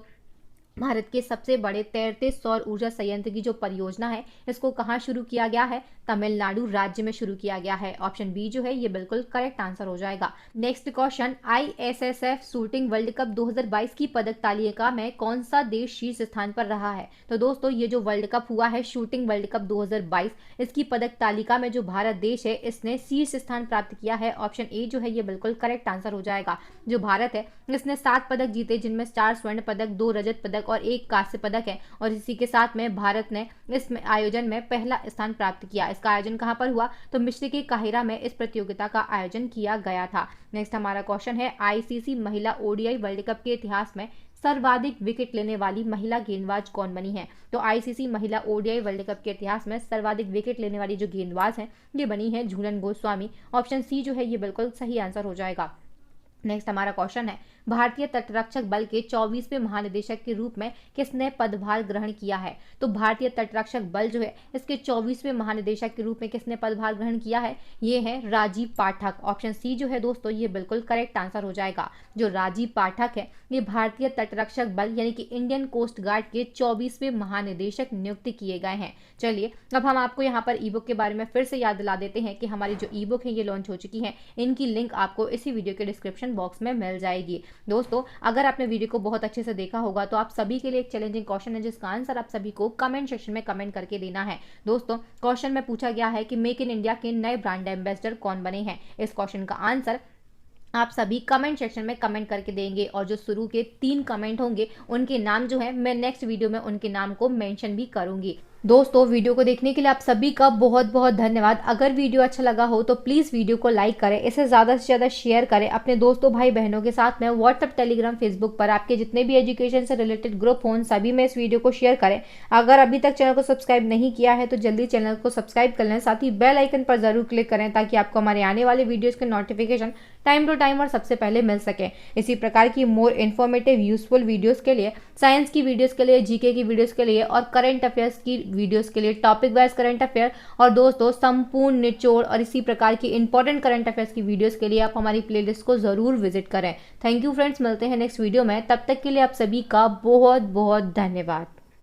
भारत के सबसे बड़े 33 सौर ऊर्जा संयंत्र की जो परियोजना है इसको कहाँ शुरू किया गया है। तमिलनाडु राज्य में शुरू किया गया है। ऑप्शन बी जो है ये बिल्कुल करेक्ट आंसर हो जाएगा। Next question ISSF shooting world cup 2022 की पदक तालिका में कौन सा देश शीर्ष स्थान पर रहा है। तो दोस्तों ये जो वर्ल्ड कप हुआ है शूटिंग वर्ल्ड कप 2022 इसकी पदक तालिका में जो भारत देश है इसने शीर्ष स्थान प्राप्त किया है। ऑप्शन ए जो है ये बिल्कुल करेक्ट आंसर हो जाएगा। जो भारत है इसने 7 पदक जीते जिनमें 4 स्वर्ण पदक, 2 रजत पदक और 1 कांस्य पदक है और इसी के साथ में भारत ने इस आयोजन में पहला स्थान प्राप्त किया। इसका आयोजन कहां पर हुआ। तो मिस्र के काहिरा में इस प्रतियोगिता का आयोजन किया गया था। नेक्स्ट हमारा क्वेश्चन है ICC महिला ODI वर्ल्ड कप के इतिहास में सर्वाधिक विकेट लेने वाली महिला गेंदबाज कौन बनी है। तो ICC महिला ODI वर्ल्ड कप के इतिहास में सर्वाधिक विकेट लेने वाली जो गेंदबाज हैं ये बनी है झूलन गोस्वामी। ऑप्शन सी जो है ये बिल्कुल सही आंसर हो जाएगा। नेक्स्ट हमारा क्वेश्चन है भारतीय तटरक्षक बल के 24वें महानिदेशक के रूप में किसने पदभार ग्रहण किया है? तो भारतीय तटरक्षक बल जो है इसके 24वें महानिदेशक के रूप में किसने पदभार ग्रहण किया है? ये है राजीव पाठक। ऑप्शन सी जो है दोस्तों ये बिल्कुल करेक्ट आंसर हो जाएगा। जो राजीव पाठक है ये भारतीय तटरक्षक बल यानी कि इंडियन कोस्ट गार्ड के 24वें महानिदेशक नियुक्त किए गए हैं। चलिए अब हम आपको यहाँ पर ई बुक के बारे में फिर से याद दिला देते हैं कि हमारी जो ई बुक है ये लॉन्च हो चुकी है। इनकी लिंक आपको इसी वीडियो के डिस्क्रिप्शन बॉक्स में मिल जाएगी। दोस्तों अगर आपने वीडियो को बहुत अच्छे से देखा होगा तो आप सभी के लिए एक चैलेंजिंग क्वेश्चन है जिसका आंसर आप सभी को कमेंट सेक्शन में कमेंट करके देना है। दोस्तों क्वेश्चन में पूछा गया है कि मेक इन इंडिया के नए ब्रांड एम्बेसडर कौन बने हैं। इस क्वेश्चन का आंसर आप सभी कमेंट सेक्शन में कमेंट करके देंगे और जो शुरू के 3 कमेंट होंगे उनके नाम जो है मैं नेक्स्ट वीडियो में उनके नाम को मेंशन भी करूंगी। दोस्तों वीडियो को देखने के लिए आप सभी का बहुत बहुत धन्यवाद। अगर वीडियो अच्छा लगा हो तो प्लीज़ वीडियो को लाइक करें, इसे ज़्यादा से ज़्यादा शेयर करें अपने दोस्तों भाई बहनों के साथ में। व्हाट्सएप, टेलीग्राम, फेसबुक पर आपके जितने भी एजुकेशन से रिलेटेड ग्रुप हों सभी में इस वीडियो को शेयर करें। अगर अभी तक चैनल को सब्सक्राइब नहीं किया है तो जल्दी चैनल को सब्सक्राइब कर लें, साथ ही बेल आइकन पर जरूर क्लिक करें ताकि आपको हमारे आने वाले वीडियोज़ के नोटिफिकेशन टाइम टू टाइम और सबसे पहले मिल सके। इसी प्रकार की मोर इन्फॉर्मेटिव यूजफुल वीडियोज़ के लिए, साइंस की वीडियोज़ के लिए, जीके की वीडियोज़ के लिए और करंट अफेयर्स की वीडियोज़ के लिए, टॉपिक वाइज करंट अफेयर और दोस्तों संपूर्ण निचोड़ और इसी प्रकार की इंपॉर्टेंट करंट अफेयर्स की वीडियोस के लिए आप हमारी प्लेलिस्ट को जरूर विजिट करें। थैंक यू फ्रेंड्स, मिलते हैं नेक्स्ट वीडियो में। तब तक के लिए आप सभी का बहुत बहुत धन्यवाद।